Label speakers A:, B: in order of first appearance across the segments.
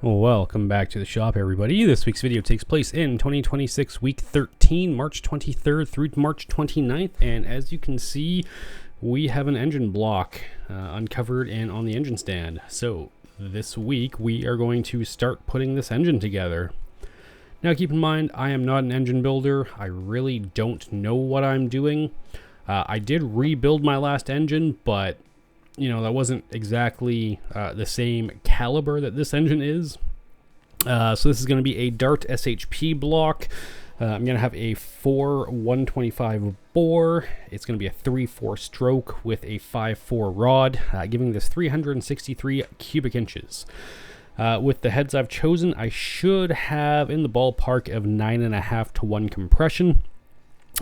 A: Welcome back to the shop, everybody. This week's video takes place in 2026 week 13, March 23rd through March 29th, and as you can see, we have an engine block uncovered and on the engine stand. So this week we are going to start putting this engine together. Now keep in mind, I am not an engine builder. I really don't know what I'm doing. I did rebuild my last engine, but you know, that wasn't exactly the same caliber that this engine is. So this is going to be a Dart SHP block. I'm going to have a 125 bore. It's going to be a 3/4 stroke with a 5/4 rod, giving this 363 cubic inches. With the heads I've chosen, I should have in the ballpark of 9.5 to 1 compression.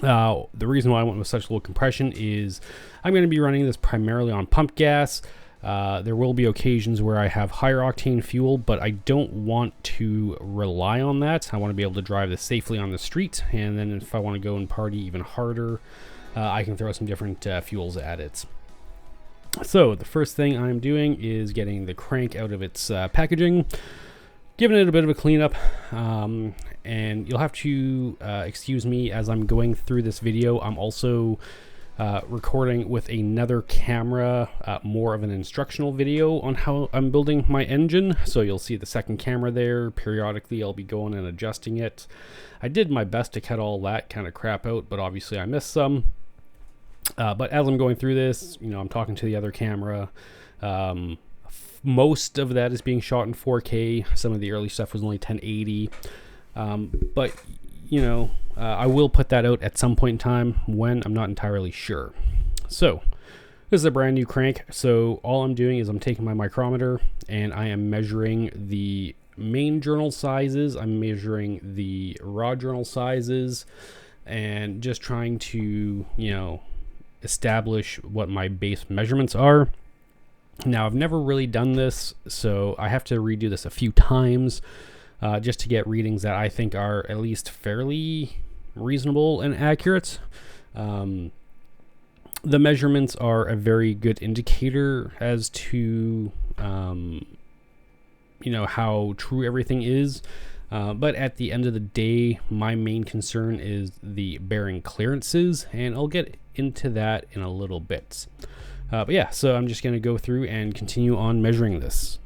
A: The reason why I went with such low compression is I'm going to be running this primarily on pump gas. There will be occasions where I have higher octane fuel, but I don't want to rely on that. I want to be able to drive this safely on the street, and then if I want to go and party even harder, I can throw some different fuels at it. So the first thing I'm doing is getting the crank out of its packaging, giving it a bit of a cleanup, and you'll have to excuse me as I'm going through this video. I'm also recording with another camera, more of an instructional video on how I'm building my engine. So you'll see the second camera there. Periodically I'll be going and adjusting it. I did my best to cut all that kind of crap out, but obviously I missed some. But as I'm going through this, you know, I'm talking to the other camera. Most of that is being shot in 4K. Some of the early stuff was only 1080. But, you know, I will put that out at some point in time when I'm not entirely sure. So, this is a brand new crank. So, all I'm doing is I'm taking my micrometer and I am measuring the main journal sizes. I'm measuring the rod journal sizes and just trying to, you know, establish what my base measurements are. Now, I've never really done this, so I have to redo this a few times just to get readings that I think are at least fairly reasonable and accurate. The measurements are a very good indicator as to, you know, how true everything is. But at the end of the day, my main concern is the bearing clearances, and I'll get into that in a little bit. But yeah, so I'm just going to go through and continue on measuring this.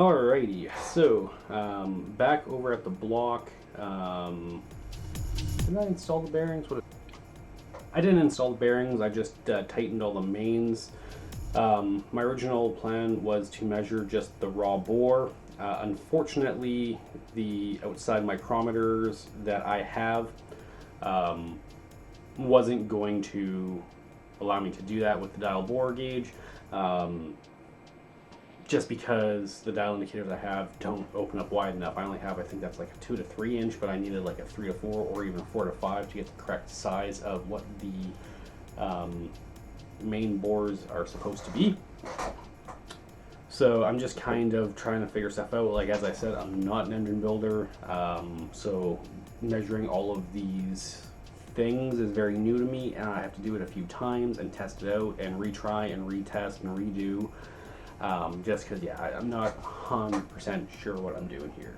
A: Alrighty, so back over at the block. Did I install the bearings? I didn't install the bearings, I just tightened all the mains. My original plan was to measure just the raw bore. Unfortunately, the outside micrometers that I have wasn't going to allow me to do that with the dial bore gauge, just because the dial indicators I have don't open up wide enough. I only have, I think that's like a 2 to 3 inch, but I needed like a 3 to 4 or even 4 to 5 to get the correct size of what the main bores are supposed to be. So I'm just kind of trying to figure stuff out. Like, as I said, I'm not an engine builder, so measuring all of these things is very new to me, and I have to do it a few times and test it out and retry and retest and redo, just because, yeah, I'm not 100% sure what I'm doing here.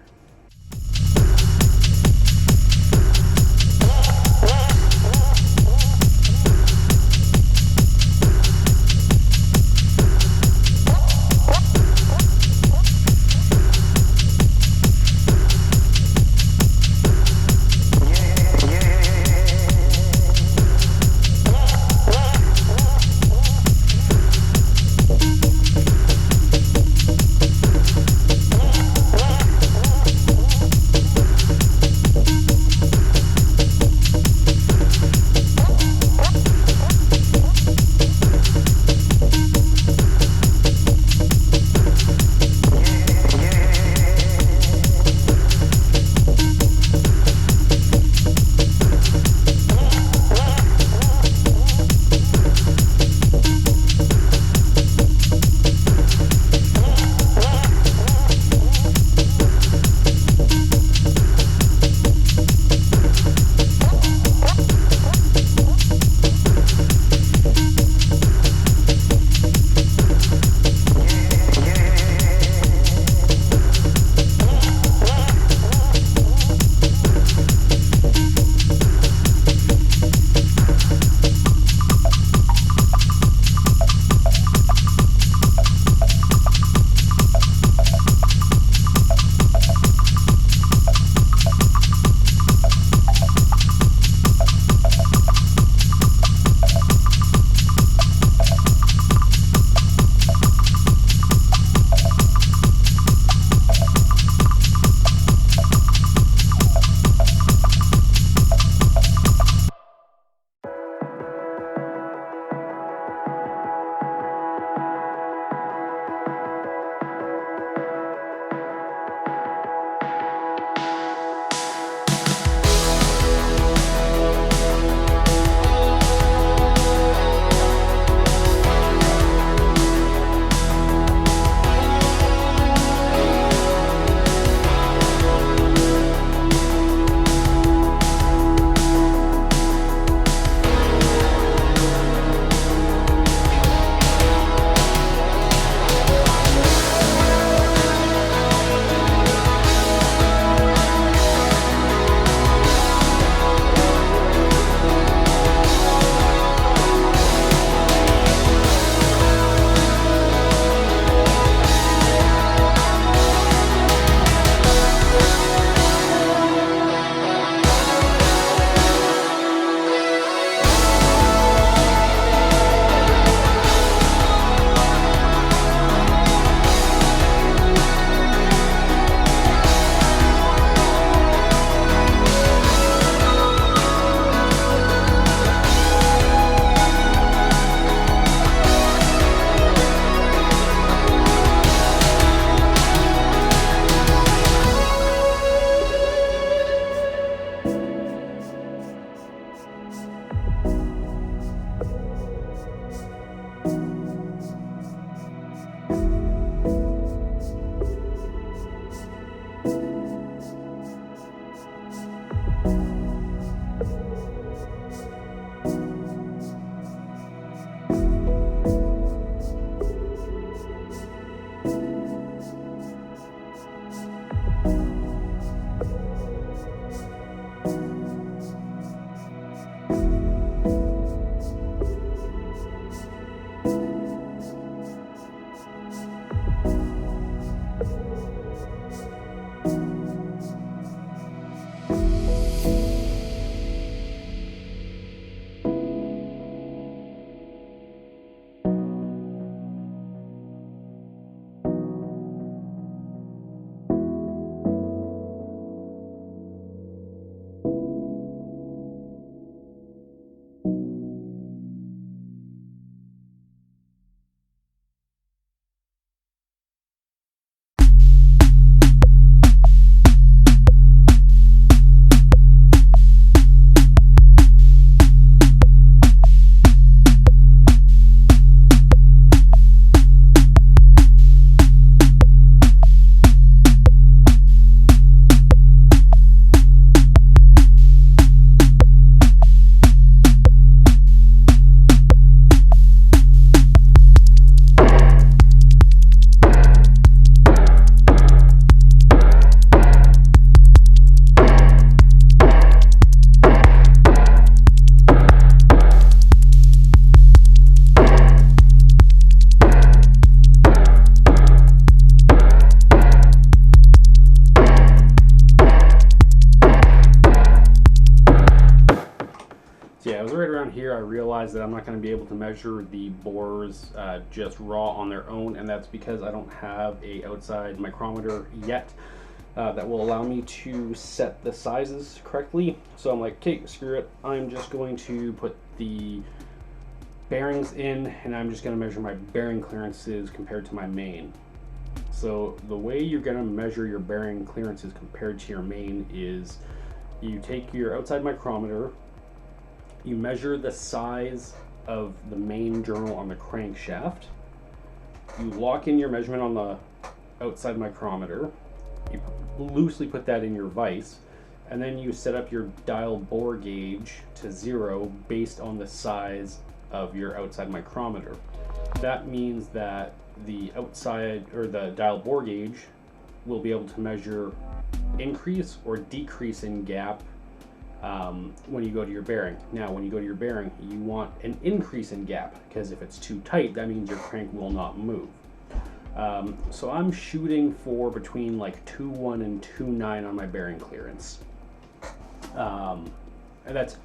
A: I realized that I'm not going to be able to measure the bores just raw on their own, and that's because I don't have a outside micrometer yet that will allow me to set the sizes correctly. So I'm like, okay, screw it. I'm just going to put the bearings in, and I'm just going to measure my bearing clearances compared to my main. So the way you're going to measure your bearing clearances compared to your main is you take your outside micrometer, you measure the size of the main journal on the crankshaft, you lock in your measurement on the outside micrometer, you loosely put that in your vise, and then you set up your dial bore gauge to 0 based on the size of your outside micrometer. That means that the outside or the dial bore gauge will be able to measure increase or decrease in gap when you go to your bearing. Now, when you go to your bearing, you want an increase in gap, because if it's too tight, that means your crank will not move. So I'm shooting for between like 2.1 and 2.9 on my bearing clearance. And that's,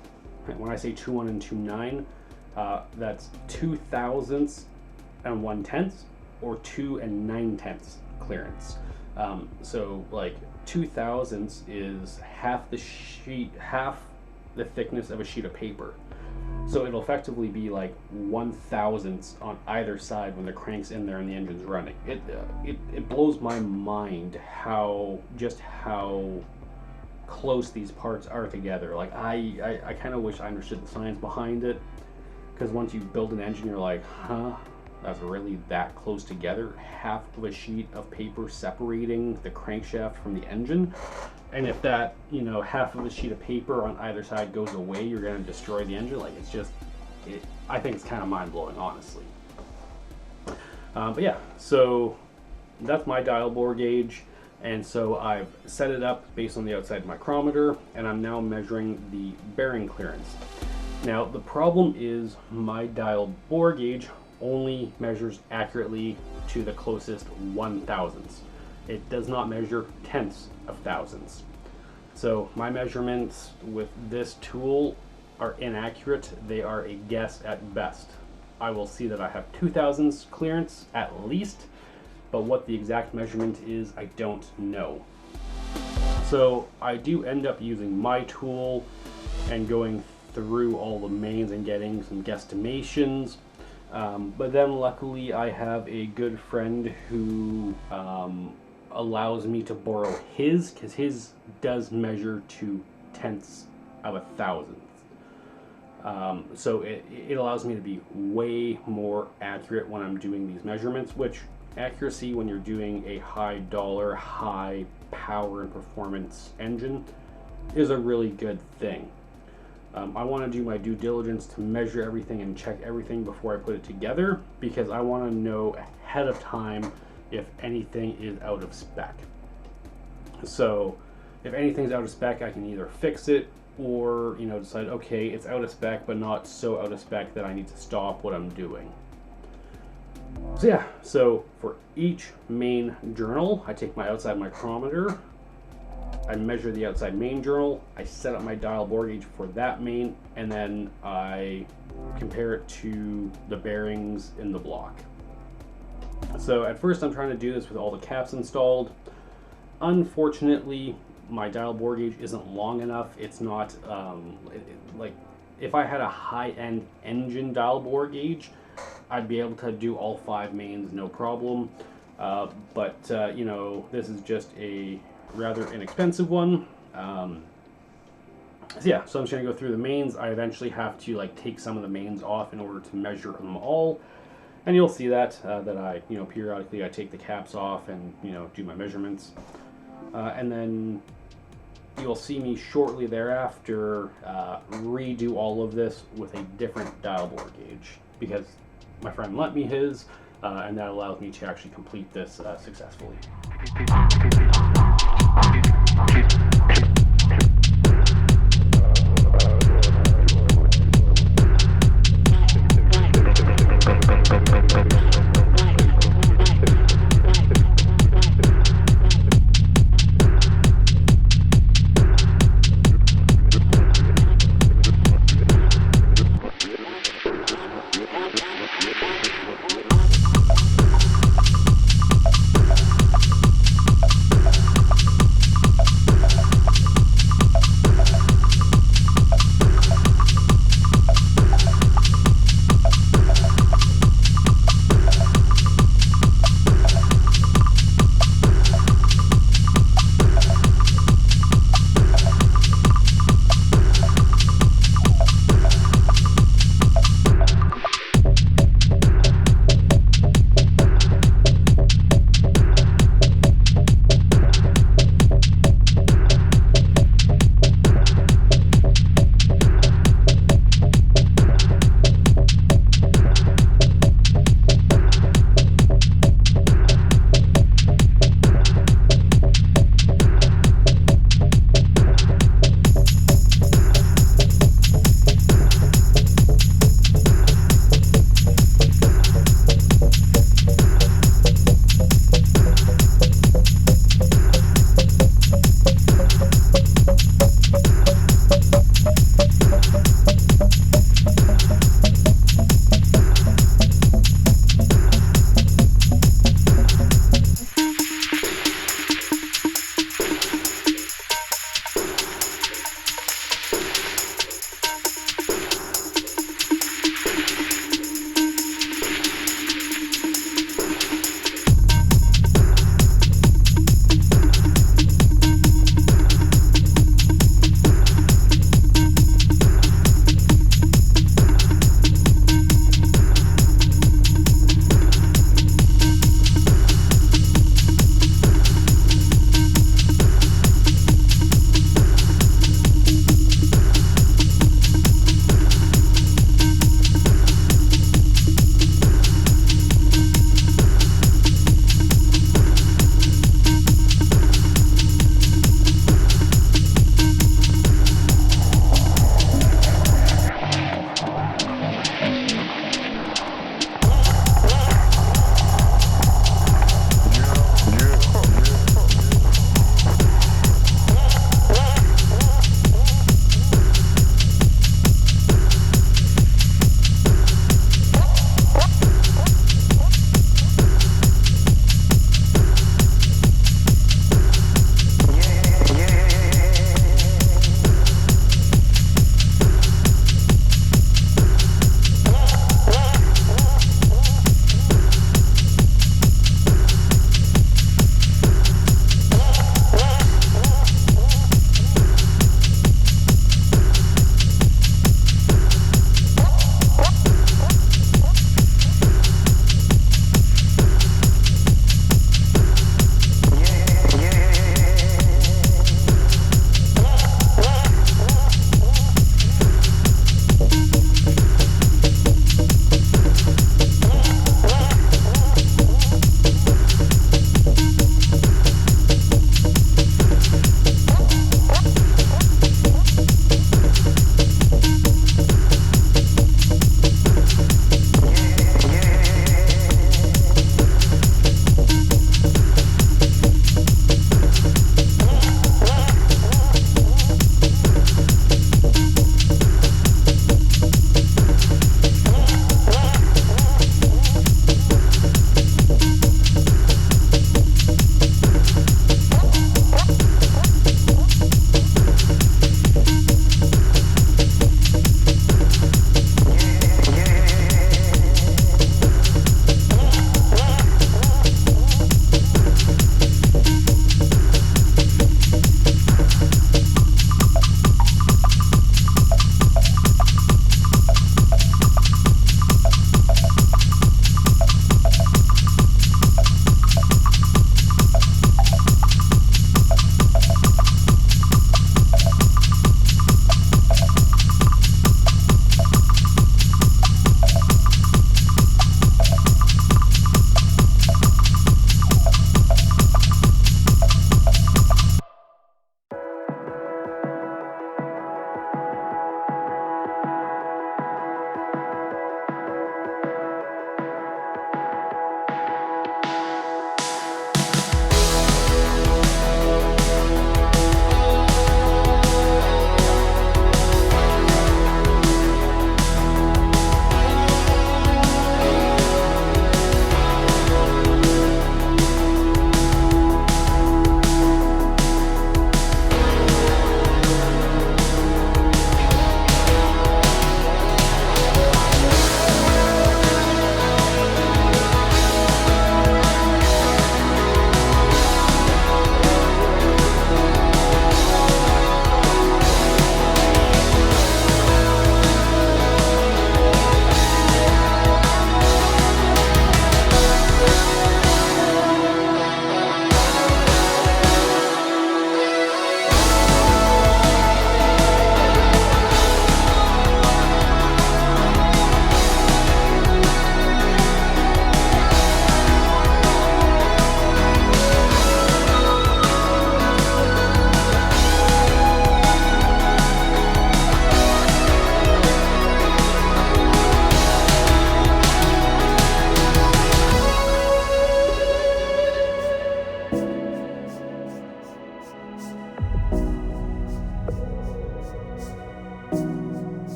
A: when I say 2.1 and 2.9, that's 2/1000 and 1/10 or 2 9/10 clearance. So like 2/1000 is half the thickness of a sheet of paper. So it'll effectively be like 1/1000 on either side when the crank's in there and the engine's running. It blows my mind how close these parts are together. Like I kind of wish I understood the science behind it, because once you build an engine, you're like, huh, that's really that close together? Half of a sheet of paper separating the crankshaft from the engine. And if that, half of a sheet of paper on either side goes away, you're going to destroy the engine. Like, it's just, I think it's kind of mind-blowing, honestly. But yeah, so that's my dial bore gauge. And so I've set it up based on the outside micrometer, and I'm now measuring the bearing clearance. Now, the problem is my dial bore gauge only measures accurately to the closest 1/1000. It does not measure tenths of thousandths. So my measurements with this tool are inaccurate. They are a guess at best. I will see that I have 2/1000 clearance at least, but what the exact measurement is, I don't know. So I do end up using my tool and going through all the mains and getting some guesstimations. But then luckily I have a good friend who allows me to borrow his, because his does measure to tenths of a thousandth. So it allows me to be way more accurate when I'm doing these measurements, which accuracy when you're doing a high dollar, high power and performance engine is a really good thing. I want to do my due diligence to measure everything and check everything before I put it together, because I want to know ahead of time if anything is out of spec. So if anything's out of spec, I can either fix it or decide, okay, it's out of spec but not so out of spec that I need to stop what I'm doing. So yeah, so for each main journal, I take my outside micrometer, I measure the outside main journal, I set up my dial bore gauge for that main, and then I compare it to the bearings in the block. So at first I'm trying to do this with all the caps installed. Unfortunately, my dial bore gauge isn't long enough. It's not like if I had a high-end engine dial bore gauge, I'd be able to do all 5 mains no problem. But this is just a rather inexpensive one. So yeah, so I'm just gonna go through the mains. I eventually have to take some of the mains off in order to measure them all, and you'll see that I periodically I take the caps off and do my measurements, and then you'll see me shortly thereafter redo all of this with a different dial bore gauge, because my friend lent me his, and that allows me to actually complete this successfully.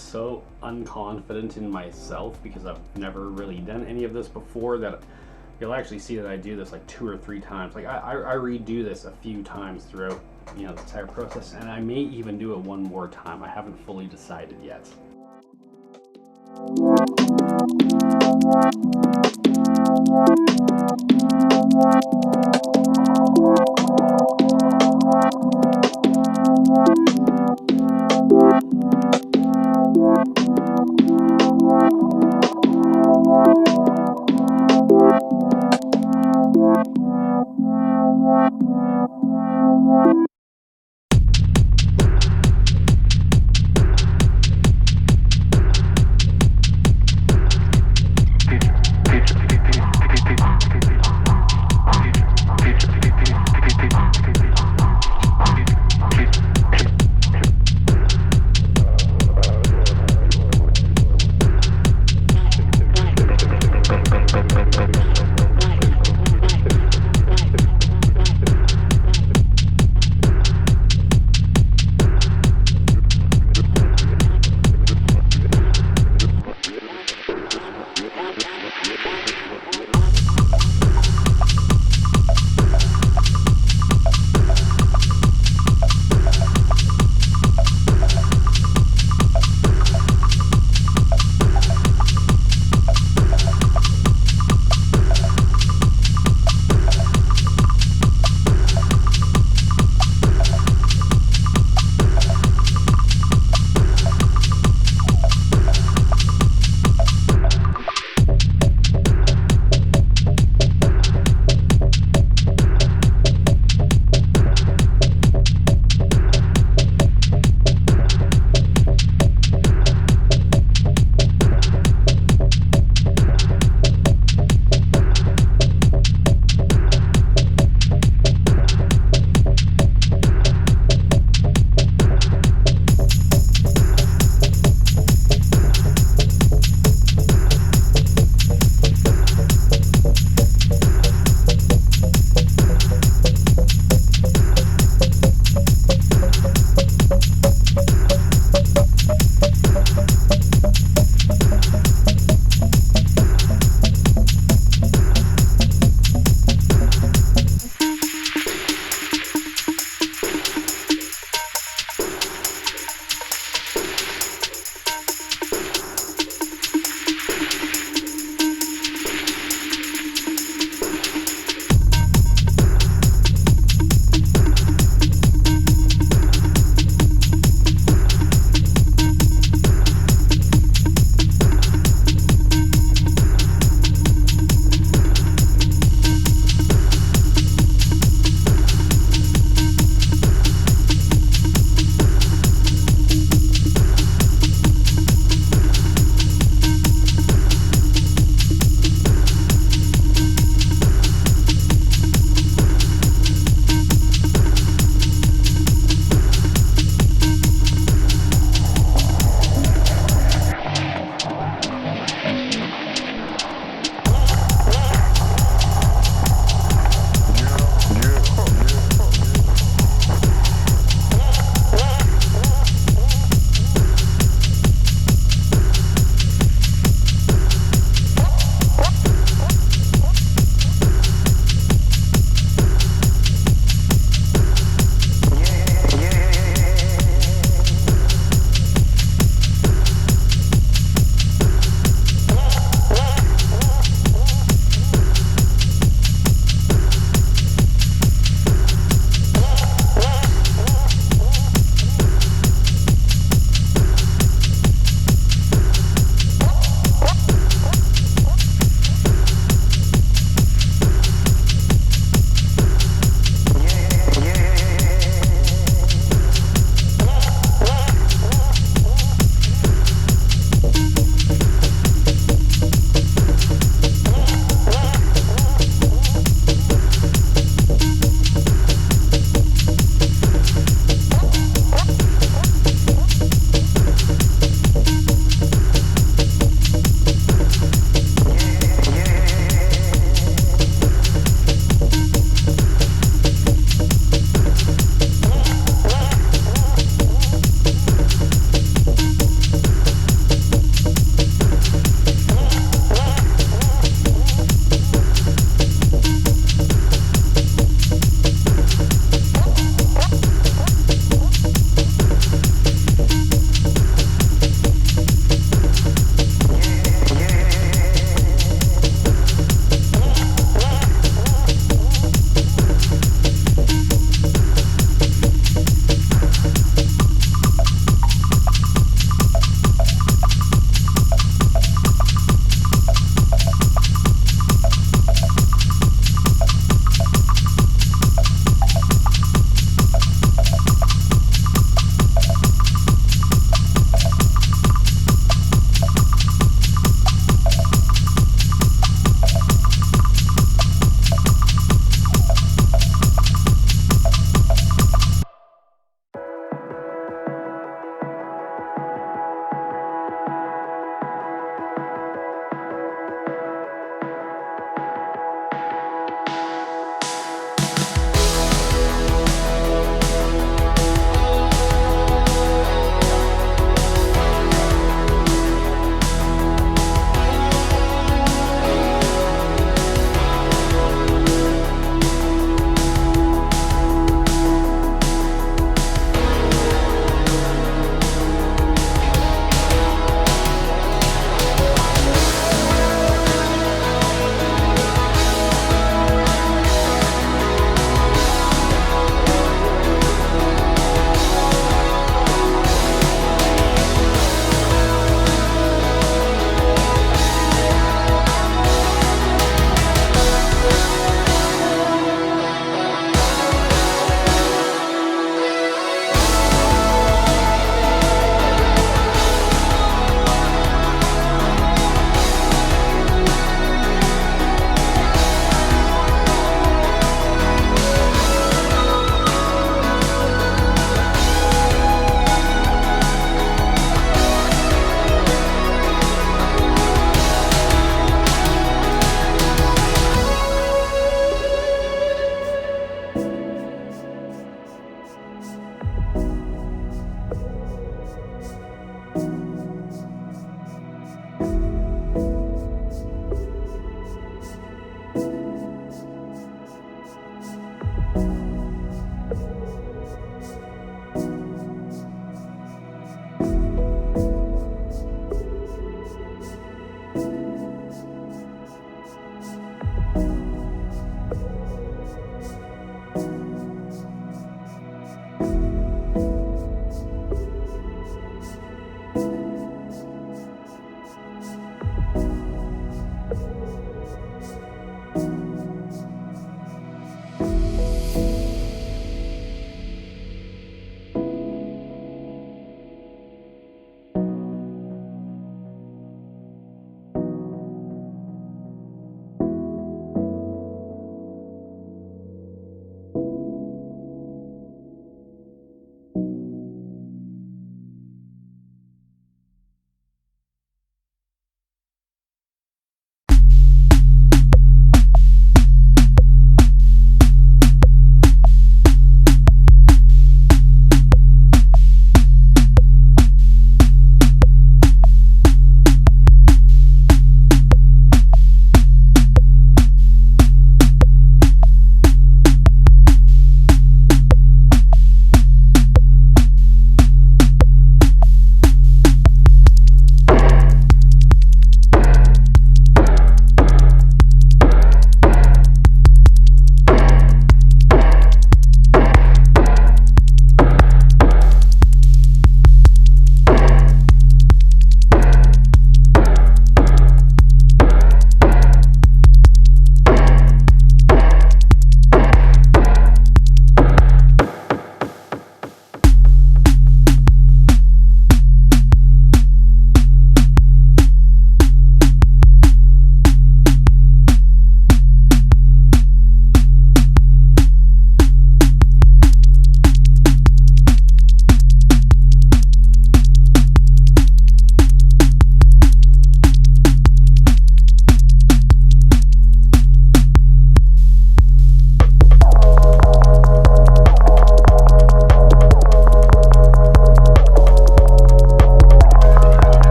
A: just so unconfident in myself because I've never really done any of this before that you'll actually see that I do this like 2 or 3 times. Like I redo this a few times throughout, you know, the entire process, and I may even do it one more time. I haven't fully decided yet.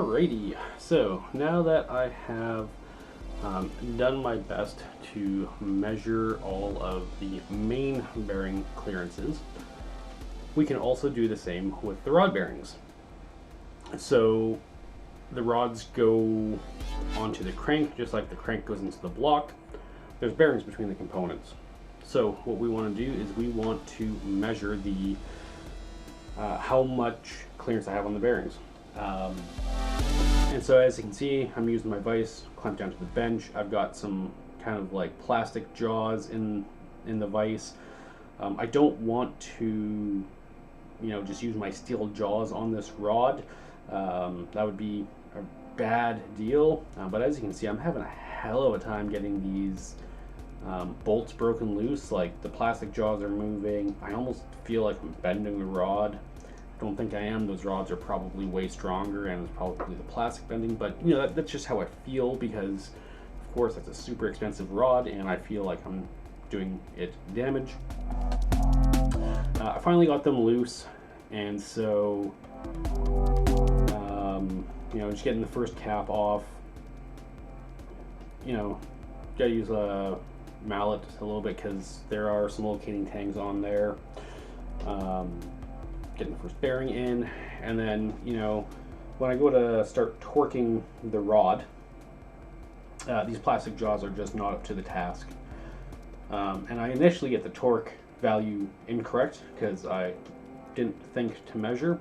A: Alrighty, so now that I have done my best to measure all of the main bearing clearances, we can also do the same with the rod bearings. So the rods go onto the crank, just like the crank goes into the block. There's bearings between the components. So what we want to do is we want to measure the how much clearance I have on the bearings. And so as you can see, I'm using my vise clamped down to the bench. I've got some kind of like plastic jaws in the vise. I don't want to, just use my steel jaws on this rod. That would be a bad deal. But as you can see, I'm having a hell of a time getting these bolts broken loose. Like the plastic jaws are moving. I almost feel like I'm bending the rod. Don't think I am. Those rods are probably way stronger, and it's probably the plastic bending, but that's just how I feel, because of course that's a super expensive rod and I feel like I'm doing it damage. I finally got them loose, and so just getting the first cap off, gotta use a mallet a little bit because there are some locating tangs on there. Getting the first bearing in, and then when I go to start torquing the rod, these plastic jaws are just not up to the task, and I initially get the torque value incorrect because I didn't think to measure,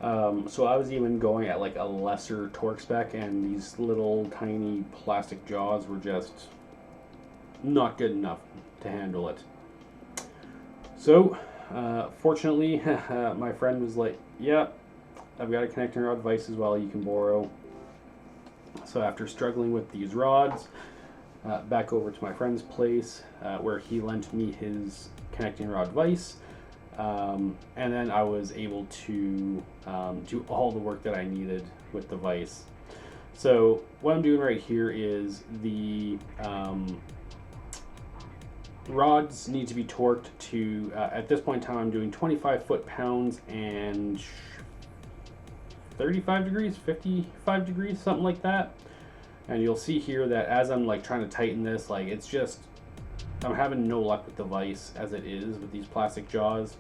A: so I was even going at like a lesser torque spec, and these little tiny plastic jaws were just not good enough to handle it. So fortunately, my friend was like, yeah, I've got a connecting rod vise as well you can borrow. So after struggling with these rods, back over to my friend's place, where he lent me his connecting rod vise, and then I was able to do all the work that I needed with the vise. So what I'm doing right here is the rods need to be torqued to, at this point in time, I'm doing 25 foot-pounds and 35 degrees, 55 degrees, something like that. And you'll see here that as I'm like trying to tighten this, like it's just, I'm having no luck with the vise as it is with these plastic jaws.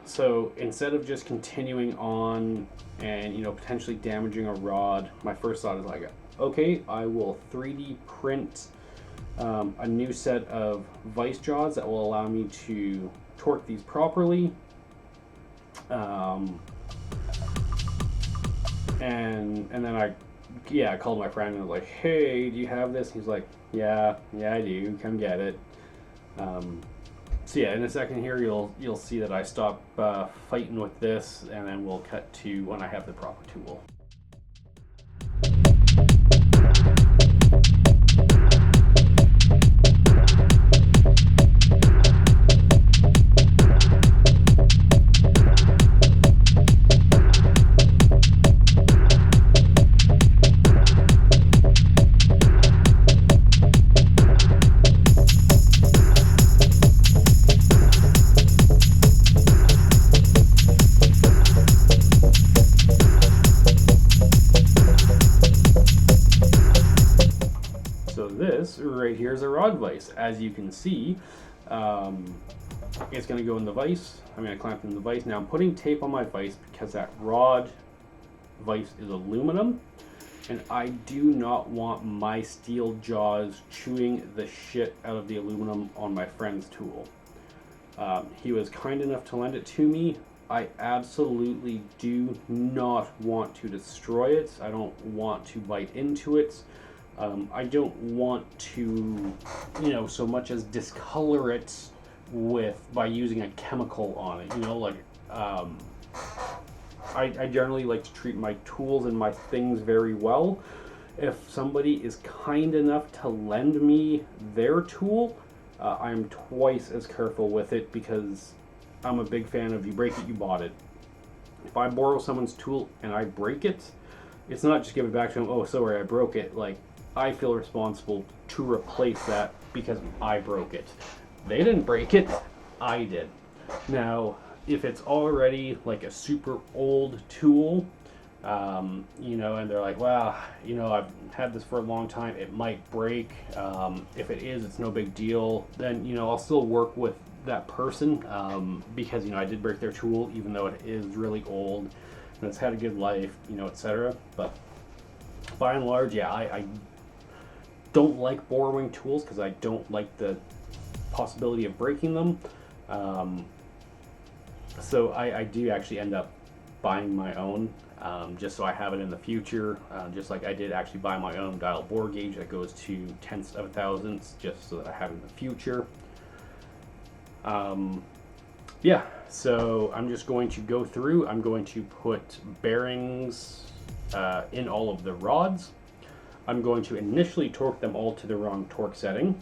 A: So instead of just continuing on and potentially damaging a rod, my first thought is like, okay, I will 3D print a new set of vise jaws that will allow me to torque these properly. And then I called my friend and I was like, hey, do you have this? He's like, yeah, I do. Come get it. So yeah, in a second here, you'll see that I stop fighting with this, and then we'll cut to when I have the proper tool. This right here is a rod vise. As you can see, it's going to go in the vise. I'm going to clamp it in the vise. Now I'm putting tape on my vise because that rod vise is aluminum, and I do not want my steel jaws chewing the shit out of the aluminum on my friend's tool. He was kind enough to lend it to me. I absolutely do not want to destroy it. I don't want to bite into it. I don't want to, so much as discolor it by using a chemical on it. I generally like to treat my tools and my things very well. If somebody is kind enough to lend me their tool, I'm twice as careful with it, because I'm a big fan of you break it, you bought it. If I borrow someone's tool and I break it, it's not just give it back to them, oh, sorry, I broke it. Like, I feel responsible to replace that because I broke it. They didn't break it, I did. Now, if it's already like a super old tool, you know, and they're like, well, you know, I've had this for a long time, it might break. If it is, it's no big deal. Then, you know, I'll still work with that person, because, you know, I did break their tool, even though it is really old and it's had a good life, you know, etc. But by and large, yeah, I don't like borrowing tools because I don't like the possibility of breaking them. So I do actually end up buying my own, just so I have it in the future. Just like I did actually buy my own dial bore gauge that goes to tenths of a thousandths, just so that I have it in the future. Yeah, so I'm just going to go through. I'm going to put bearings in all of the rods. I'm going to initially torque them all to the wrong torque setting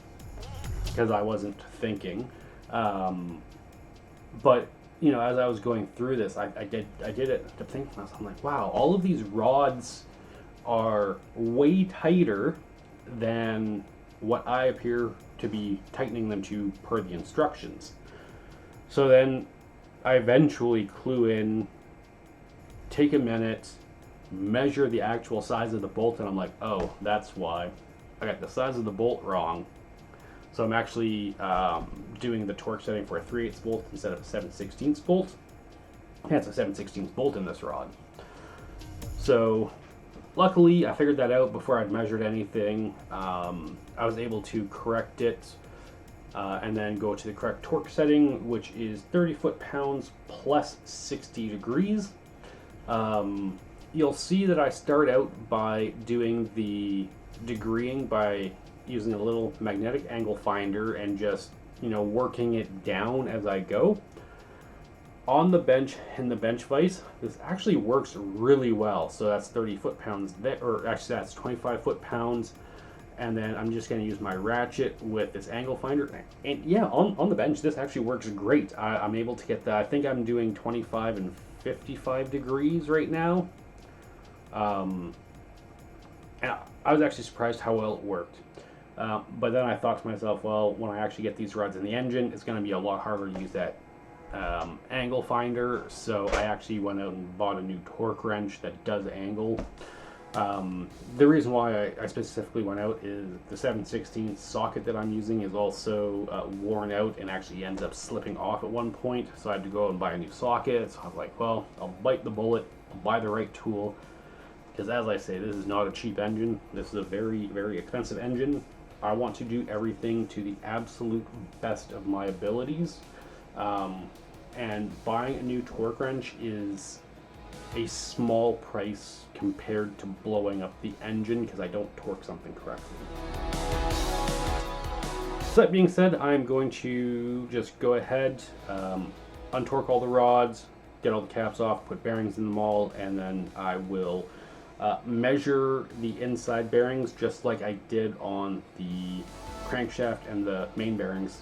A: because I wasn't thinking. But you know, as I was going through this, I did it to think to myself, I'm like, wow, all of these rods are way tighter than what I appear to be tightening them to per the instructions. So then I eventually clue in, take a minute, measure the actual size of the bolt, and I'm like, oh, that's why. I got the size of the bolt wrong. So I'm actually doing the torque setting for a 3/8 bolt instead of a 7/16 bolt. Yeah, it's a 7/16 bolt in this rod. So luckily I figured that out before I'd measured anything. I was able to correct it and then go to the correct torque setting, which is 30 foot-pounds plus 60 degrees. You'll see that I start out by doing the degreeing by using a little magnetic angle finder and just, you know, working it down as I go. On the bench, in the bench vise, this actually works really well. So that's 30 foot-pounds there, or actually that's 25 foot-pounds. And then I'm just going to use my ratchet with this angle finder. And yeah, on the bench, this actually works great. I'm able to get that. I think I'm doing 25 and 55 degrees right now. And I was actually surprised how well it worked. But then I thought to myself, well, when I actually get these rods in the engine, it's going to be a lot harder to use that angle finder. So I actually went out and bought a new torque wrench that does angle. The reason why I specifically went out is the 7/16 socket that I'm using is also worn out and actually ends up slipping off at one point. So I had to go out and buy a new socket. So I was like, well, I'll bite the bullet, I'll buy the right tool. Because as I say, this is not a cheap engine. This is a very, very expensive engine. I want to do everything to the absolute best of my abilities. And buying a new torque wrench is a small price compared to blowing up the engine because I don't torque something correctly. So that being said, I'm going to just go ahead, untorque all the rods, get all the caps off, put bearings in them all, and then I will measure the inside bearings just like I did on the crankshaft and the main bearings.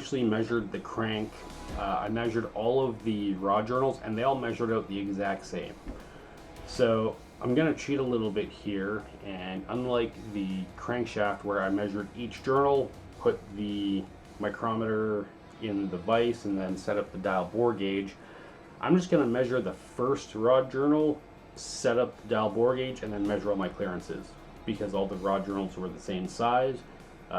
A: actually measured the crank. I measured all of the rod journals, and they all measured out the exact same. So I'm going to cheat a little bit here, and unlike the crankshaft where I measured each journal, put the micrometer in the vise, and then set up the dial bore gauge, I'm just going to measure the first rod journal, set up the dial bore gauge, and then measure all my clearances. Because all the rod journals were the same size,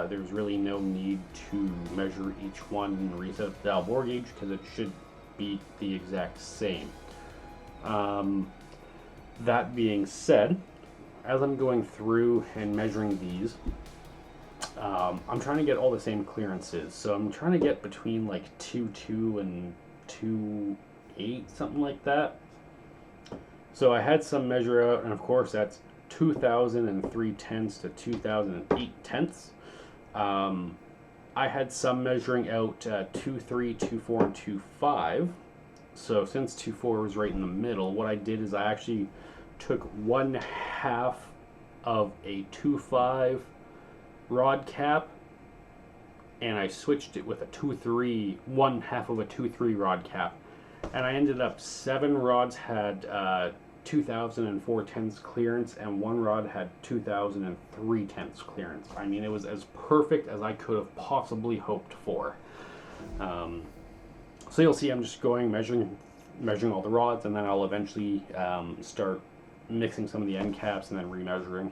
A: there's really no need to measure each one and reset the dial bore gauge because it should be the exact same. That being said, as I'm going through and measuring these, I'm trying to get all the same clearances. So I'm trying to get between like 2.2 and 2.8, something like that. So I had some measure out, and of course that's 2003 tenths to 2008 tenths. I had some measuring out 2.3, 2.4, and 2.5. So since 2.4 was right in the middle, what I did is I actually took 1/2 of a 2.5 rod cap, and I switched it with a 2.3, 1/2 of a 2.3 rod cap, and I ended up 7 rods had 2004 tenths clearance, and 1 rod had 2003 tenths clearance. I mean, it was as perfect as I could have possibly hoped for. So you'll see I'm just going measuring all the rods, and then I'll eventually start mixing some of the end caps and then remeasuring.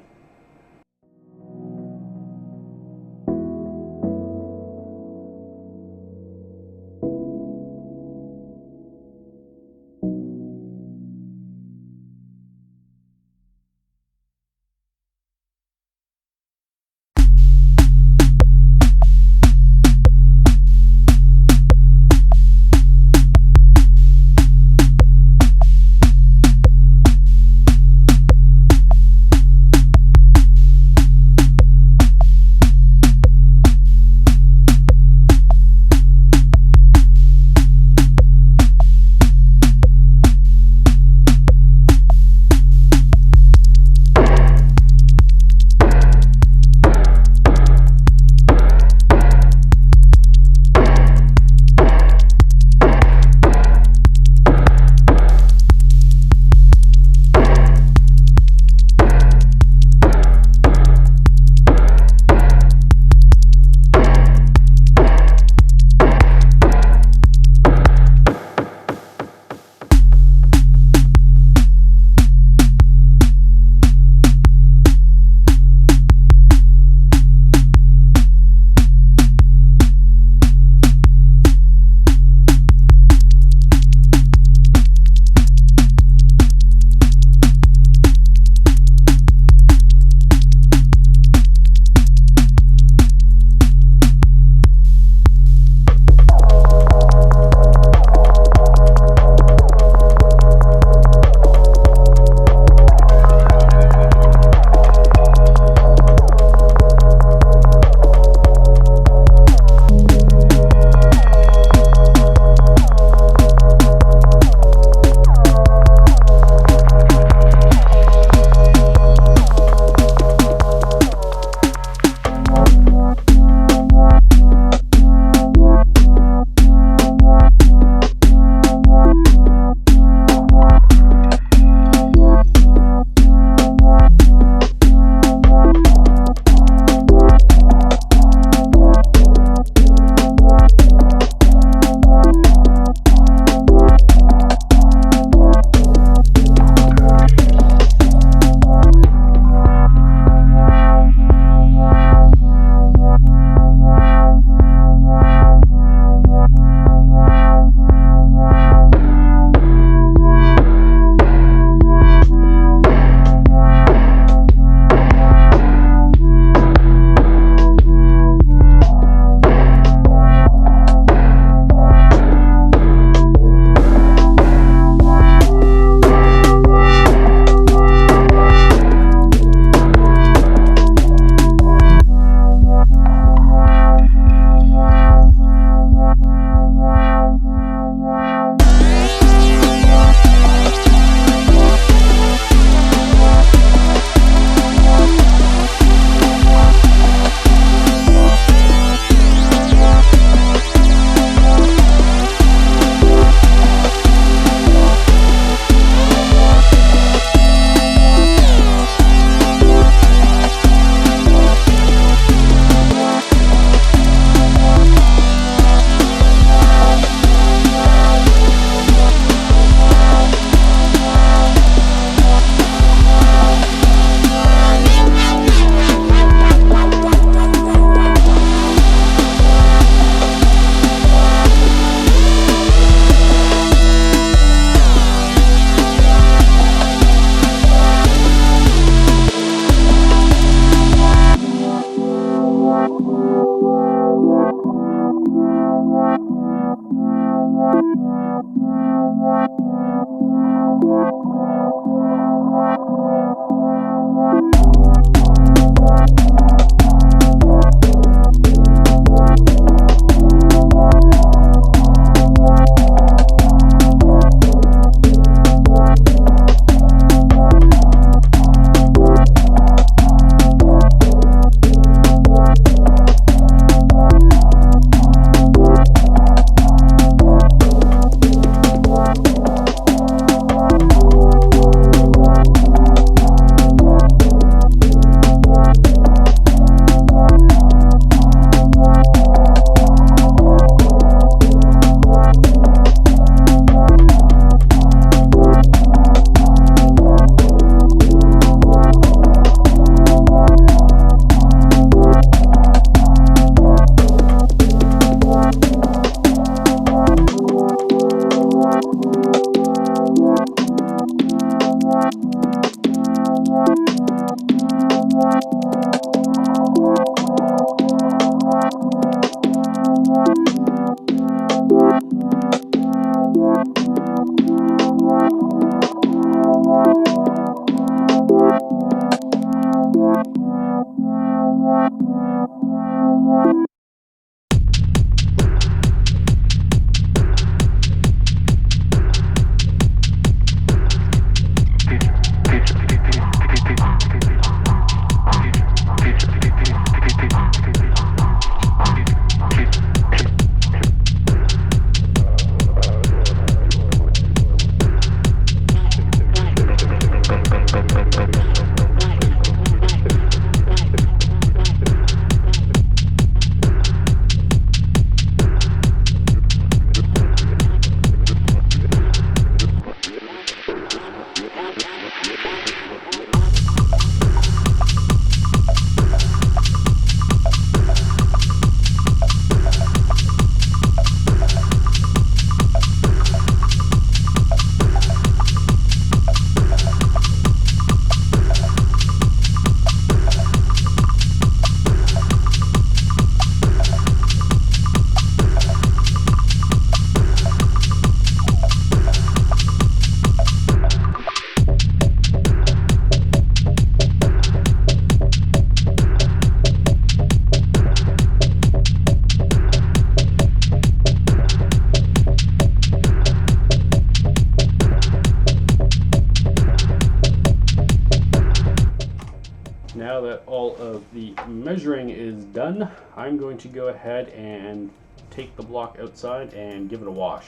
A: the measuring is done, I'm going to go ahead and take the block outside and give it a wash.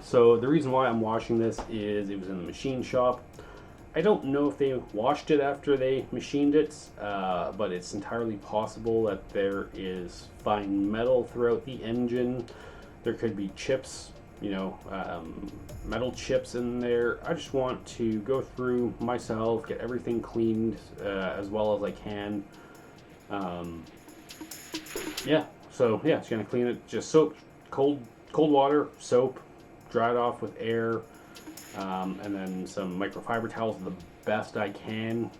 A: So the reason why I'm washing this is it was in the machine shop. I don't know if they washed it after they machined it, but it's entirely possible that there is fine metal throughout the engine. There could be chips, metal chips in there. I just want to go through myself, get everything cleaned as well as I can. Just gonna clean it. Just soap, cold water, soap, dry it off with air. And then some microfiber towels the best I can.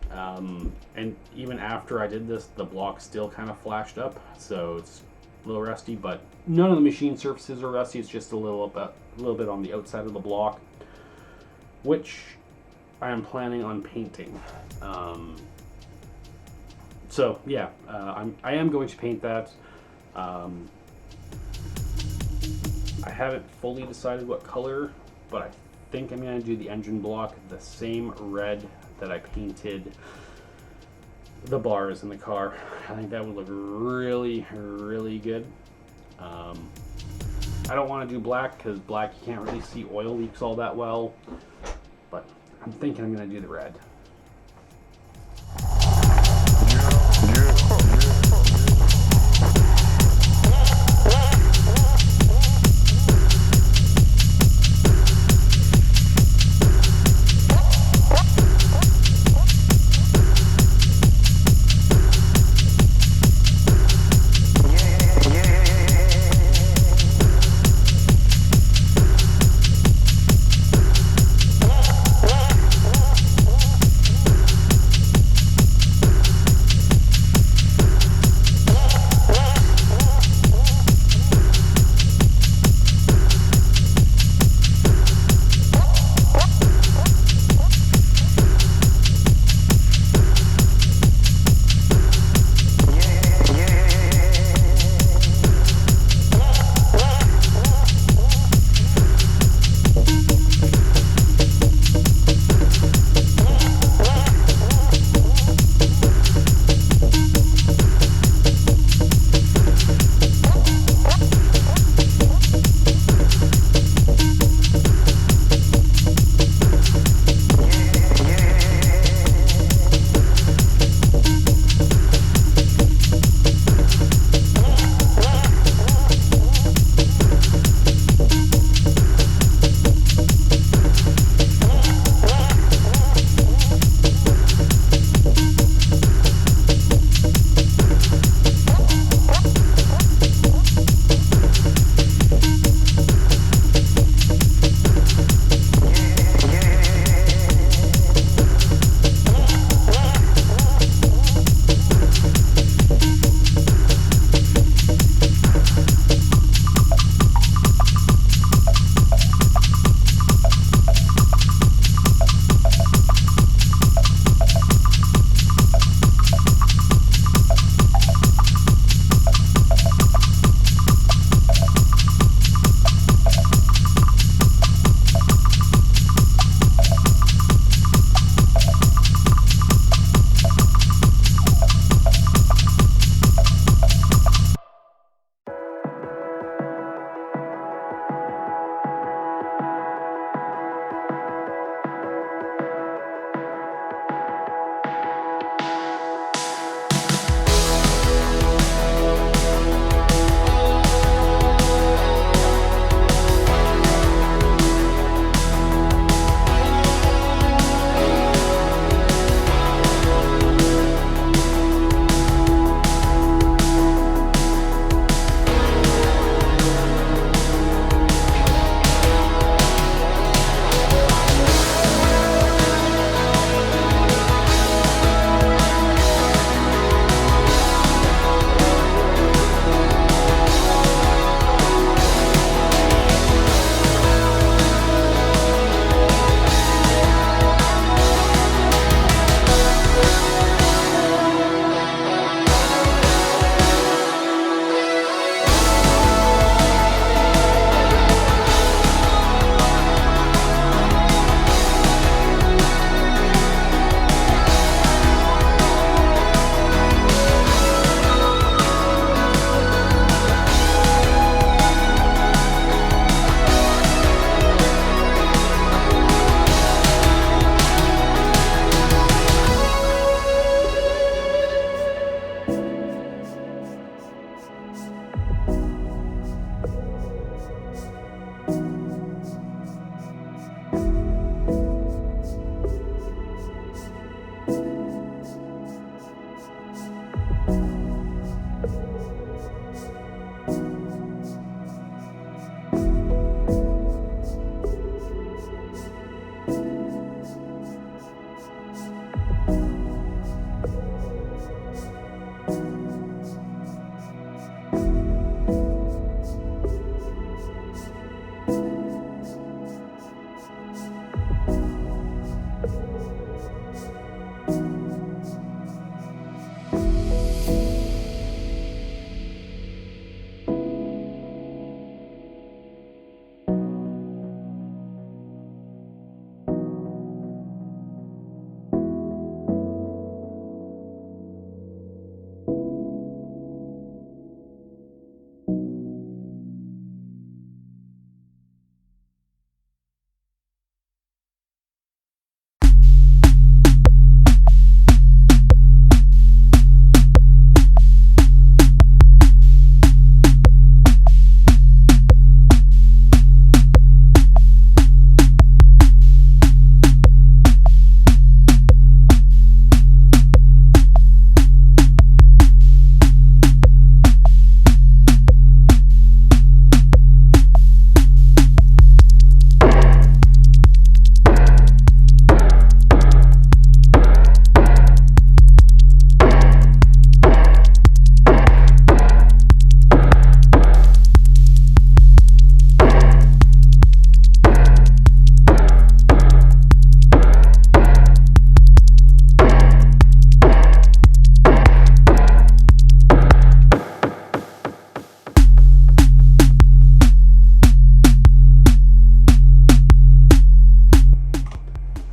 A: And even after I did this, the block still kind of flashed up, so it's a little rusty, but none of the machine surfaces are rusty. It's just a little bit on the outside of the block, which I am planning on painting. I am going to paint that. I haven't fully decided what color, but I think I'm going to do the engine block the same red that I painted the bars in the car. I think that would look really, really good. I don't want to do black because black you can't really see oil leaks all that well, but I'm thinking I'm going to do the red.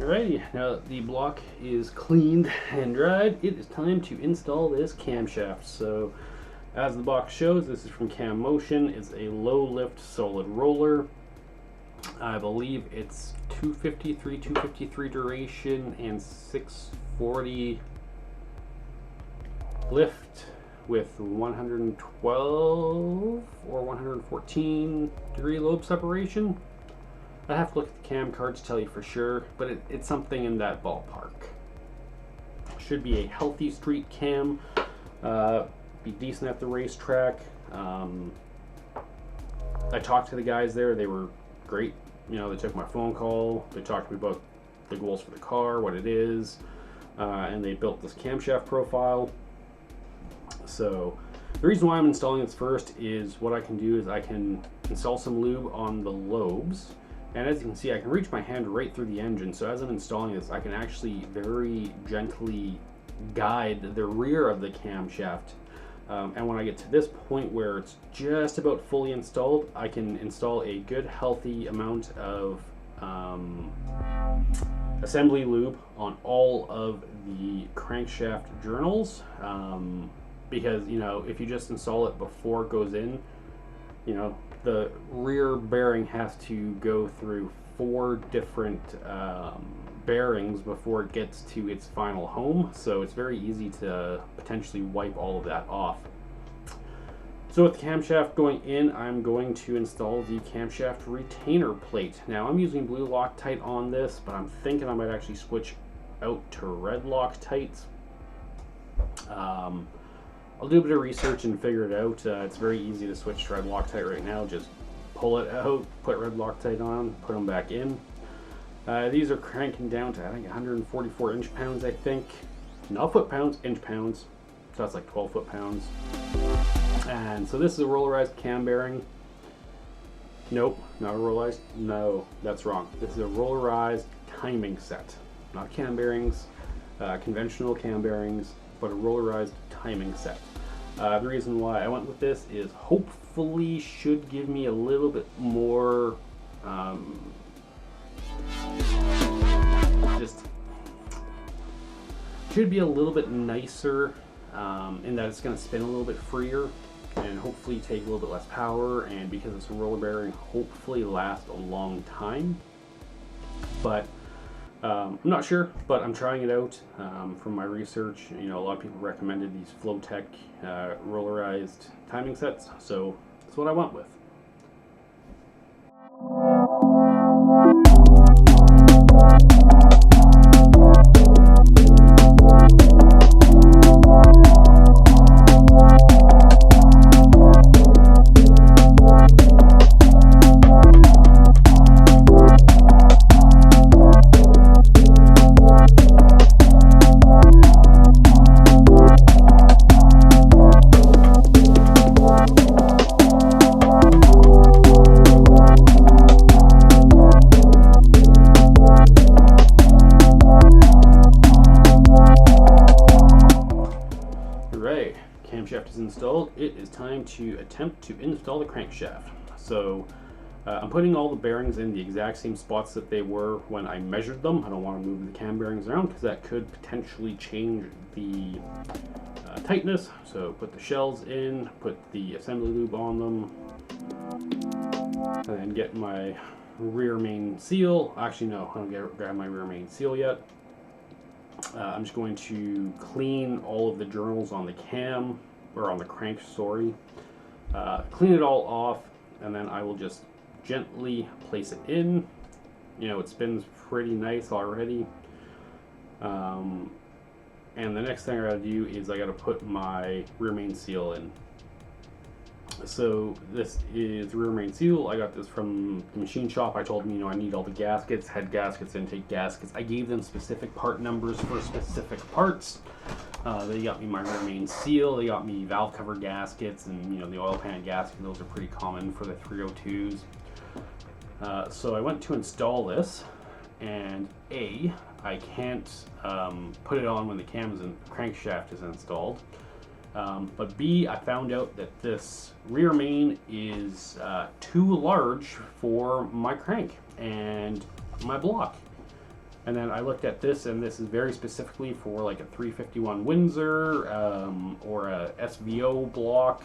A: Alrighty, now that the block is cleaned and dried, it is time to install this camshaft. So, as the box shows, this is from Cam Motion. It's a low lift solid roller. I believe it's 253 duration and 640 lift with 112 or 114 degree lobe separation. I have to look at the cam card to tell you for sure, but it's something in that ballpark. Should be a healthy street cam, be decent at the racetrack. I talked to the guys there, they were great. You know, they took my phone call, they talked to me about the goals for the car, what it is, and they built this camshaft profile. So the reason why I'm installing this first is what I can do is I can install some lube on the lobes. And as you can see, I can reach my hand right through the engine. So as I'm installing this, I can actually very gently guide the rear of the camshaft. And when I get to this point where it's just about fully installed, I can install a good healthy amount of assembly lube on all of the crankshaft journals. Because, you know, if you just install it before it goes in, you know, the rear bearing has to go through 4 different bearings before it gets to its final home, so it's very easy to potentially wipe all of that off. So with the camshaft going in, I'm going to install the camshaft retainer plate. Now I'm using blue Loctite on this, but I'm thinking I might actually switch out to red Loctite. I'll do a bit of research and figure it out. It's very easy to switch to red Loctite right now. Just pull it out, put red Loctite on, put them back in. These are cranking down to, I think, 144 inch-pounds, I think. Not foot-pounds, inch-pounds. So that's like 12 foot-pounds. And so this is a rollarized cam bearing. Nope, not a rollarized. No, that's wrong. This is a rollarized timing set. Not cam bearings, conventional cam bearings, but a rollarized timing set. The reason why I went with this is hopefully should give me a little bit more just should be a little bit nicer in that it's going to spin a little bit freer and hopefully take a little bit less power, and because it's a roller bearing, hopefully last a long time. But I'm not sure, but I'm trying it out. From my research, you know, a lot of people recommended these Flowtech rollarized timing sets, so that's what I went with. installed, it is time to attempt to install the crankshaft. So I'm putting all the bearings in the exact same spots that they were when I measured them. I don't want to move the cam bearings around because that could potentially change the tightness. So put the shells in, put the assembly lube on them, and then get my rear main seal. Actually, no, I don't grab my rear main seal yet. I'm just going to clean all of the journals on the cam, or on the crank, sorry. Clean it all off, and then I will just gently place it in. You know, it spins pretty nice already. And the next thing I gotta do is I gotta put my rear main seal in. So this is the rear main seal. I got this from the machine shop. I told them, you know, I need all the gaskets, head gaskets, intake gaskets. I gave them specific part numbers for specific parts. They got me my rear main seal. They got me valve cover gaskets, and you know, the oil pan gasket. Those are pretty common for the 302s. So I went to install this, and I can't put it on when the crankshaft is installed. But B, I found out that this rear main is too large for my crank and my block. And then I looked at this, and this is very specifically for like a 351 Windsor or a SVO block,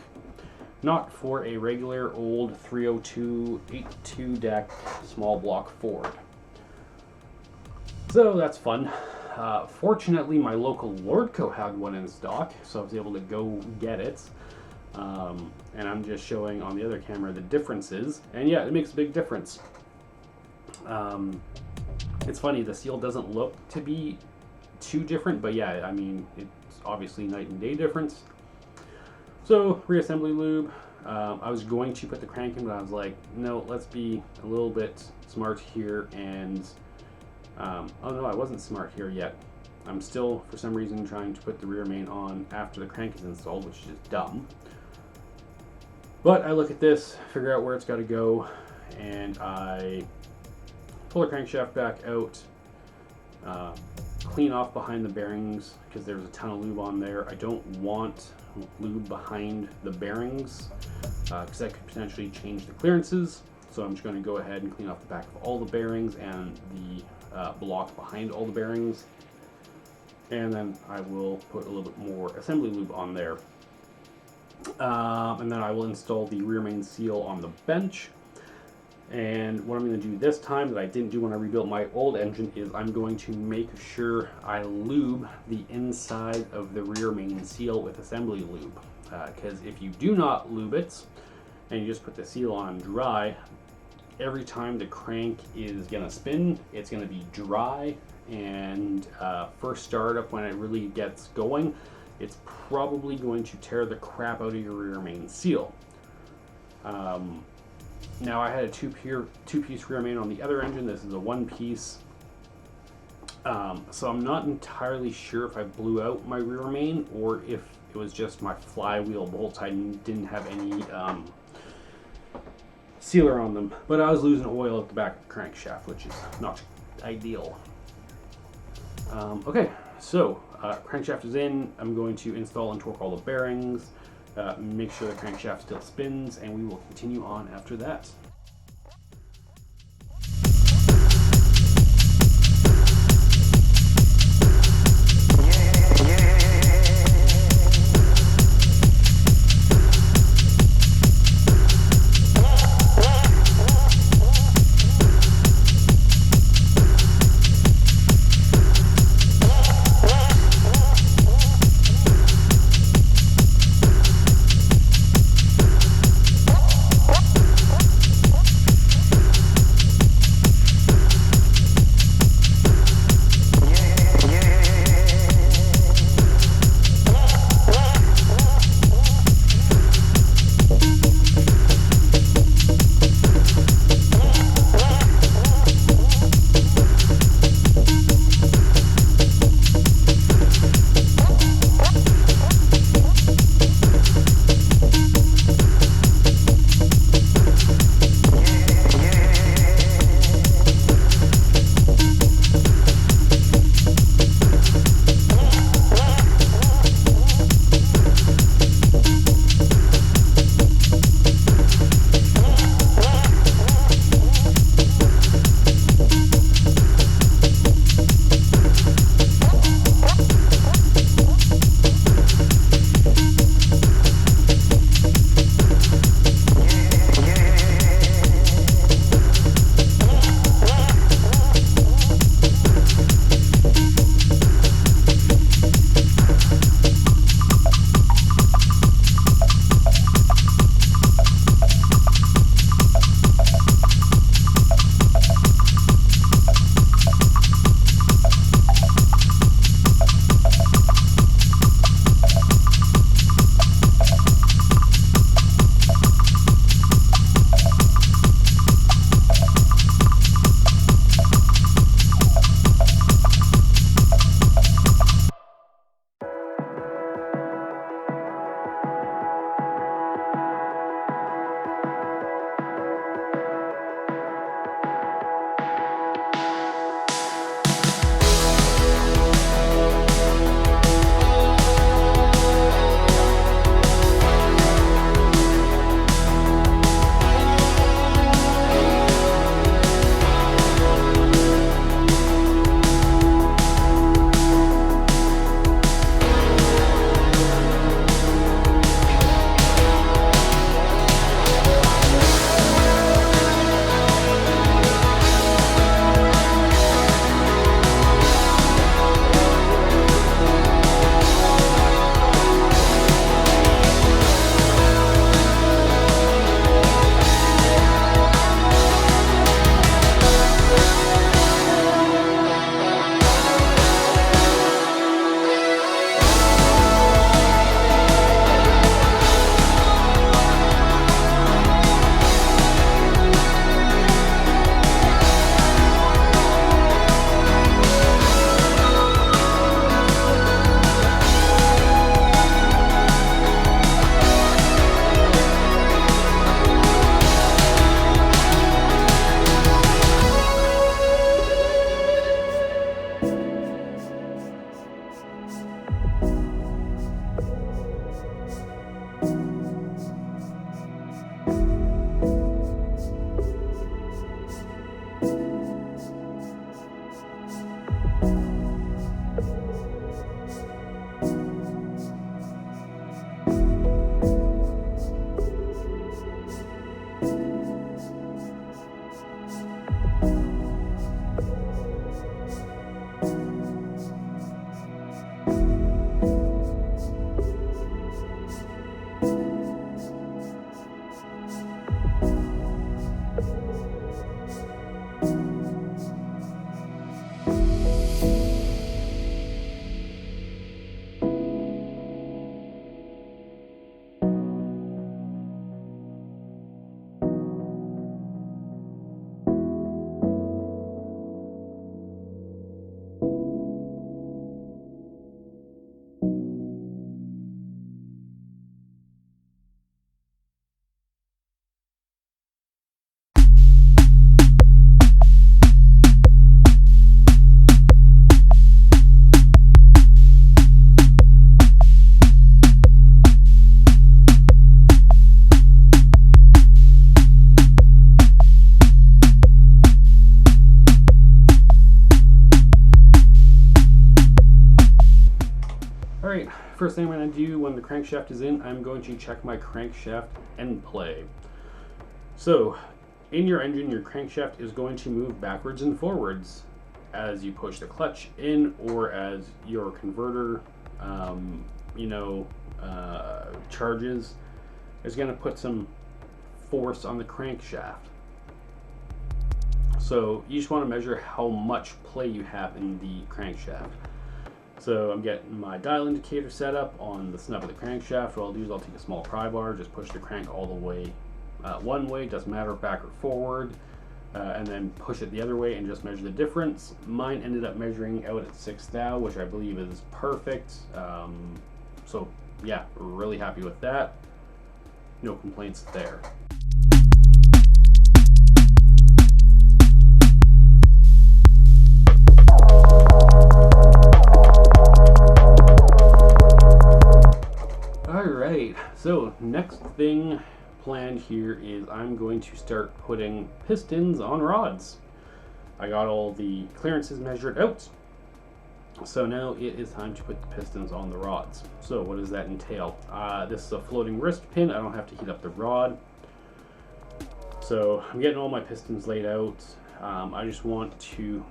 A: not for a regular old 302 8.2 deck small block Ford. So that's fun. Fortunately, my local Lordco had one in stock, so I was able to go get it. And I'm just showing on the other camera the differences. And yeah, it makes a big difference. It's funny, the seal doesn't look to be too different, but yeah, I mean, it's obviously night and day difference. So, reassembly lube. I was going to put the crank in, but I was like, no, let's be a little bit smart here, and oh no, I wasn't smart here yet. I'm still, for some reason, trying to put the rear main on after the crank is installed, which is just dumb. But I look at this, figure out where it's got to go, and I pull the crankshaft back out, clean off behind the bearings because there's a ton of lube on there. I don't want lube behind the bearings because that could potentially change the clearances. So I'm just going to go ahead and clean off the back of all the bearings and the block behind all the bearings, and then I will put a little bit more assembly lube on there, and then I will install the rear main seal on the bench. And what I'm going to do this time that I didn't do when I rebuilt my old engine is I'm going to make sure I lube the inside of the rear main seal with assembly lube, because if you do not lube it and you just put the seal on dry, every time the crank is going to spin, it's going to be dry, and first startup, when it really gets going, it's probably going to tear the crap out of your rear main seal. Now I had a two-piece rear main on the other engine. This is a one-piece. So I'm not entirely sure if I blew out my rear main or if it was just my flywheel bolts. I didn't have any sealer on them, but I was losing oil at the back of the crankshaft, which is not ideal. Okay, so crankshaft is in. I'm going to install and torque all the bearings, make sure the crankshaft still spins, and we will continue on after that. first thing I'm going to do when the crankshaft is in, I'm going to check my crankshaft endplay. So, in your engine, your crankshaft is going to move backwards and forwards as you push the clutch in, or as your converter, charges. It's going to put some force on the crankshaft. So you just want to measure how much play you have in the crankshaft. So I'm getting my dial indicator set up on the snub of the crankshaft. What I'll do is I'll take a small pry bar, just push the crank all the way one way, doesn't matter back or forward, and then push it the other way and just measure the difference. Mine ended up measuring out at 6 thou, which I believe is perfect. So yeah, really happy with that. No complaints there. Alright, so next thing planned here is I'm going to start putting pistons on rods. I got all the clearances measured out, so now it is time to put the pistons on the rods. So what does that entail? This is a floating wrist pin. I don't have to heat up the rod. So I'm getting all my pistons laid out. I just want to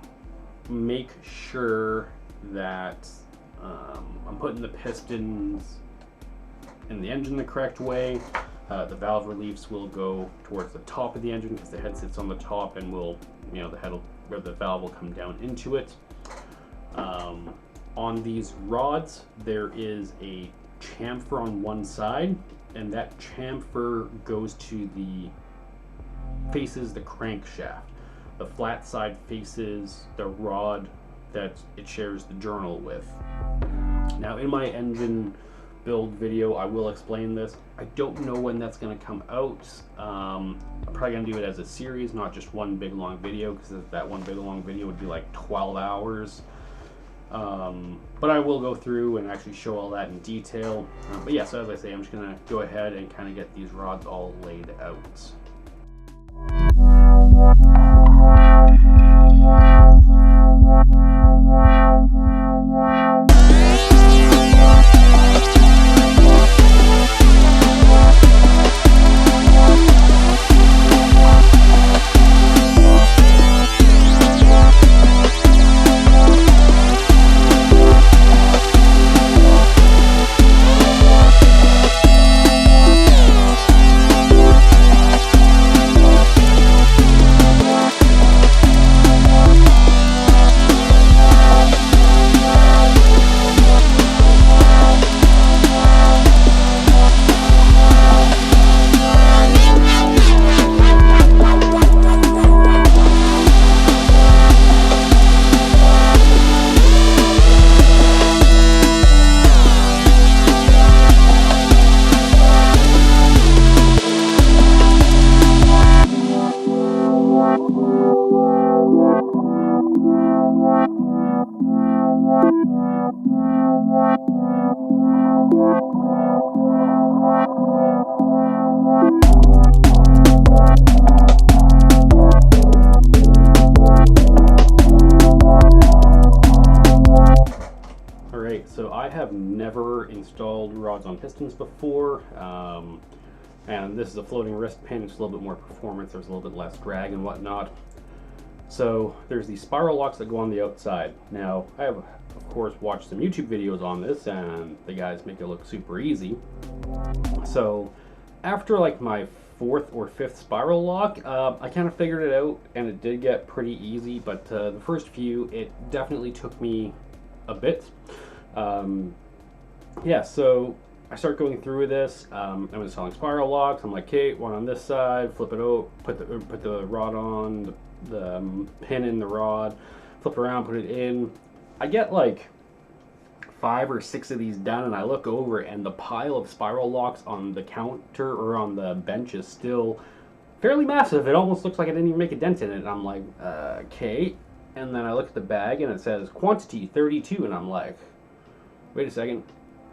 A: make sure that I'm putting the pistons in the engine the correct way. The valve reliefs will go towards the top of the engine because the head sits on the top, and the valve will come down into it. On these rods, there is a chamfer on one side, and that chamfer goes to faces the crankshaft. The flat side faces the rod that it shares the journal with. Now, in my engine build video, I will explain this. I don't know when that's going to come out. I'm probably going to do it as a series, not just one big long video, because that one big long video would be like 12 hours. But I will go through and actually show all that in detail. But yeah, so as I say, I'm just going to go ahead and kind of get these rods all laid out. So I have never installed rods on pistons before, and this is a floating wrist pin. It's a little bit more performance. There's a little bit less drag and whatnot. So there's these spiral locks that go on the outside. Now, I have, of course, watched some YouTube videos on this, and the guys make it look super easy. So after like my 4th or 5th spiral lock, I kind of figured it out, and it did get pretty easy, but the first few, it definitely took me a bit. Yeah, so I start going through this. I'm installing spiral locks. I'm like, okay, one on this side, flip it out, put the rod on, the pin in the rod, flip around, put it in. I get like 5 or 6 of these done, and I look over, and the pile of spiral locks on the counter or on the bench is still fairly massive. It almost looks like I didn't even make a dent in it. And I'm like, okay. And then I look at the bag, and it says quantity 32, and I'm like, wait a second,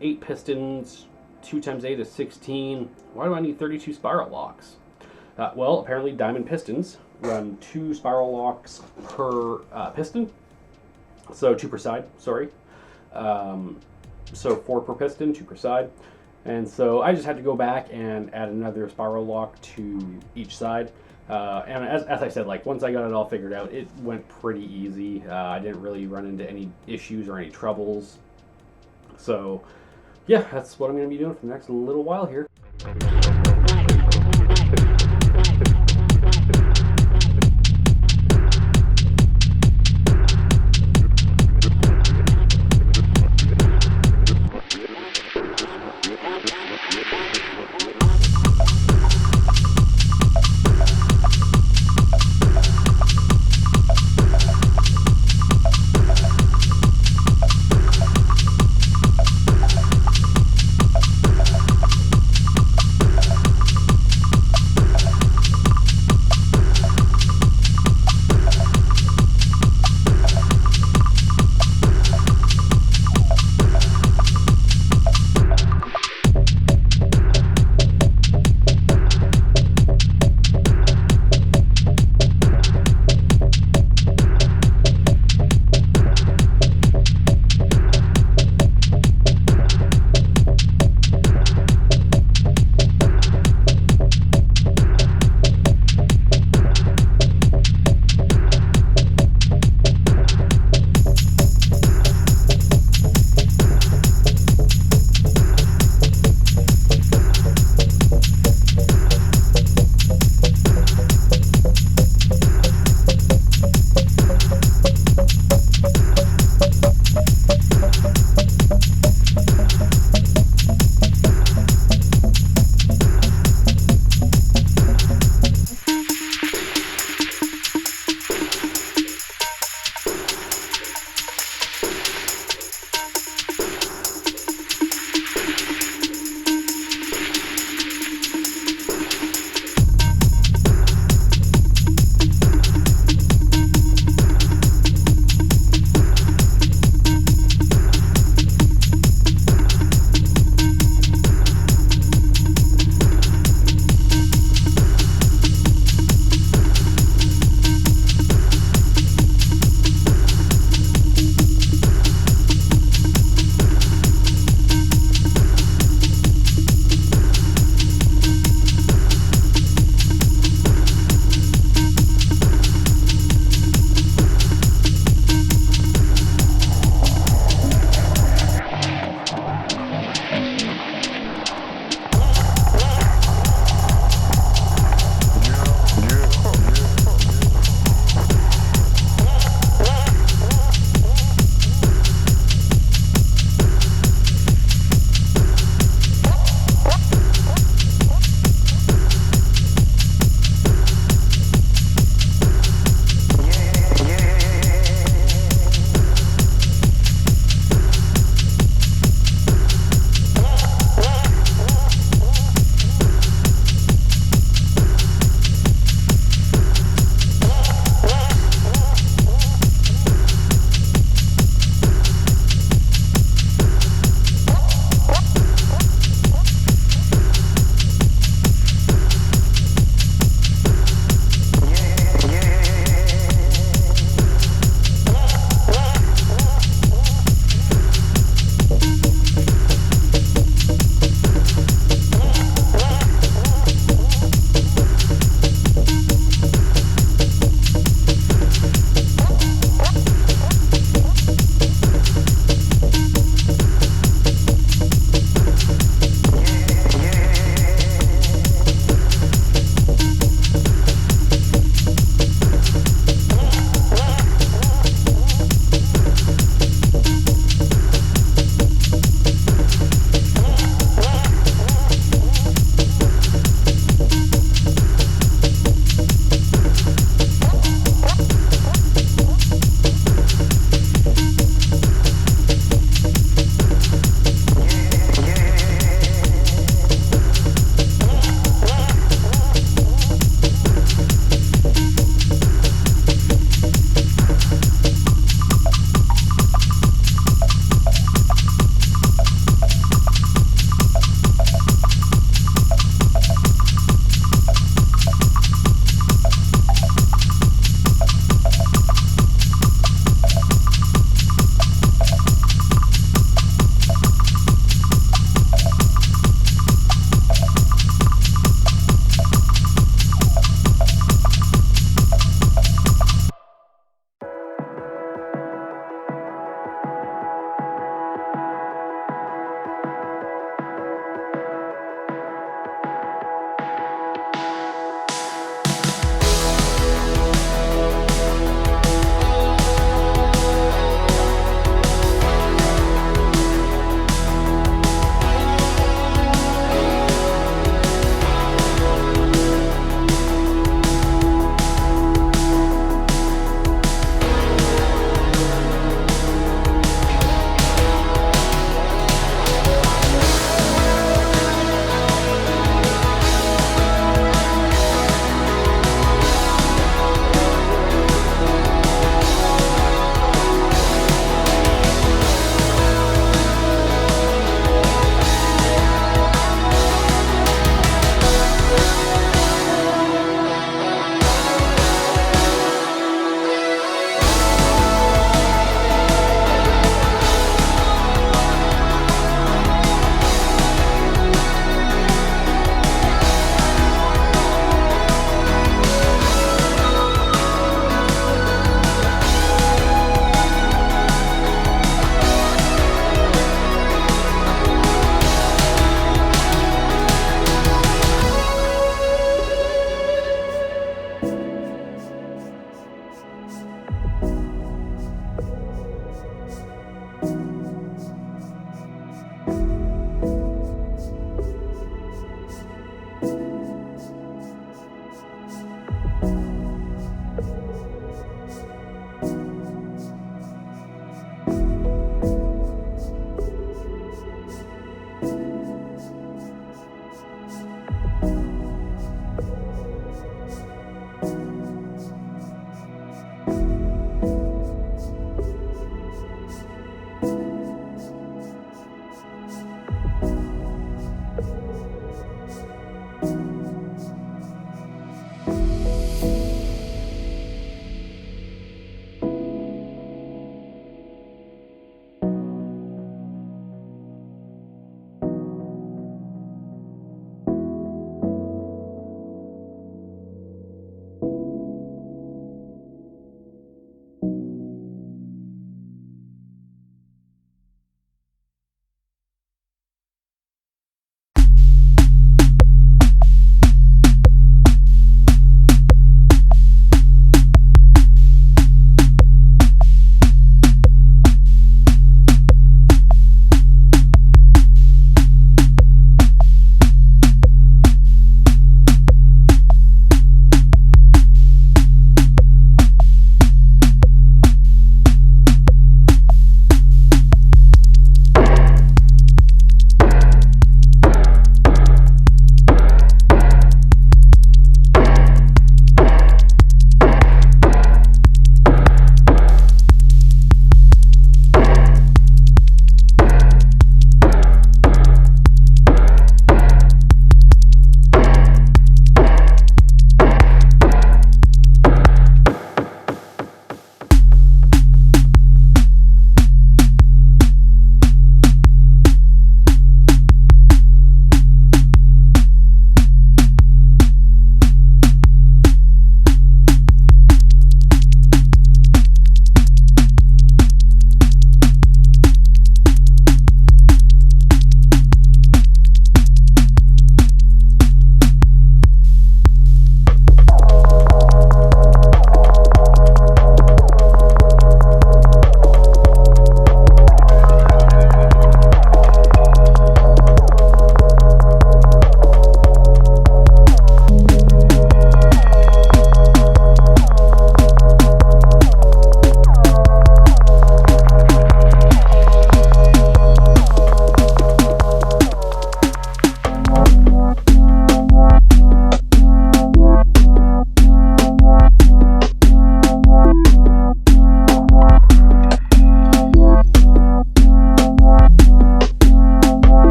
A: 8 pistons, 2 times 8 is 16. Why do I need 32 spiral locks? Well, apparently diamond pistons run 2 spiral locks per piston. So 2 per side, sorry. So 4 per piston, 2 per side. And so I just had to go back and add another spiral lock to each side. And as I said, like once I got it all figured out, it went pretty easy. I didn't really run into any issues or any troubles. So yeah, that's what I'm going to be doing for the next little while here.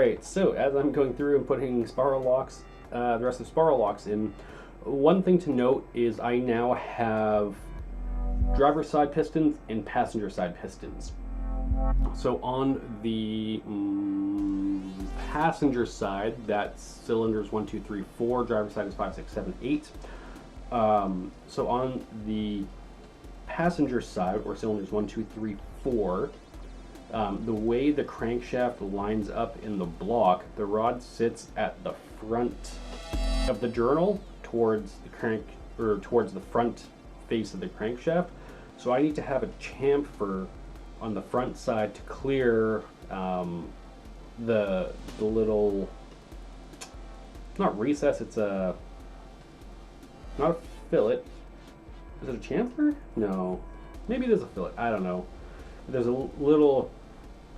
A: Alright, so as I'm going through and putting spiral locks, the rest of the spiral locks in, one thing to note is I now have driver's side pistons and passenger side pistons. So on the passenger side, that's cylinders 1, 2, 3, 4. Driver's side is 5, 6, 7, 8. So on the passenger side, or cylinders 1, 2, 3, 4, the way the crankshaft lines up in the block, the rod sits at the front of the journal towards the front face of the crankshaft. So I need to have a chamfer on the front side to clear the little, not recess, it's not a fillet. Is it a chamfer? No, maybe it is a fillet, I don't know. There's a little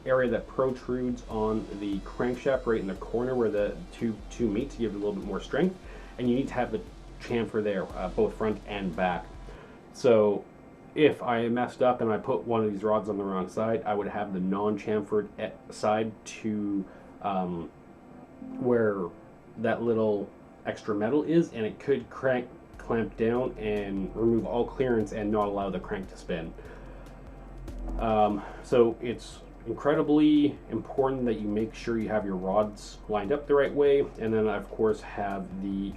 A: area that protrudes on the crankshaft right in the corner where the two meet to give it a little bit more strength, and you need to have the chamfer there, both front and back. So if I messed up and I put one of these rods on the wrong side, I would have the non-chamfered side to where that little extra metal is, and it could clamp down and remove all clearance and not allow the crank to spin. So it's incredibly important that you make sure you have your rods lined up the right way, and then I of course have the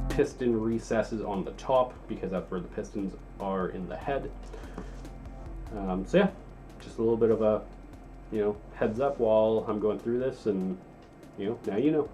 A: piston recesses on the top because that's where the pistons are in the head. So yeah, just a little bit of a heads up while I'm going through this, and now you know.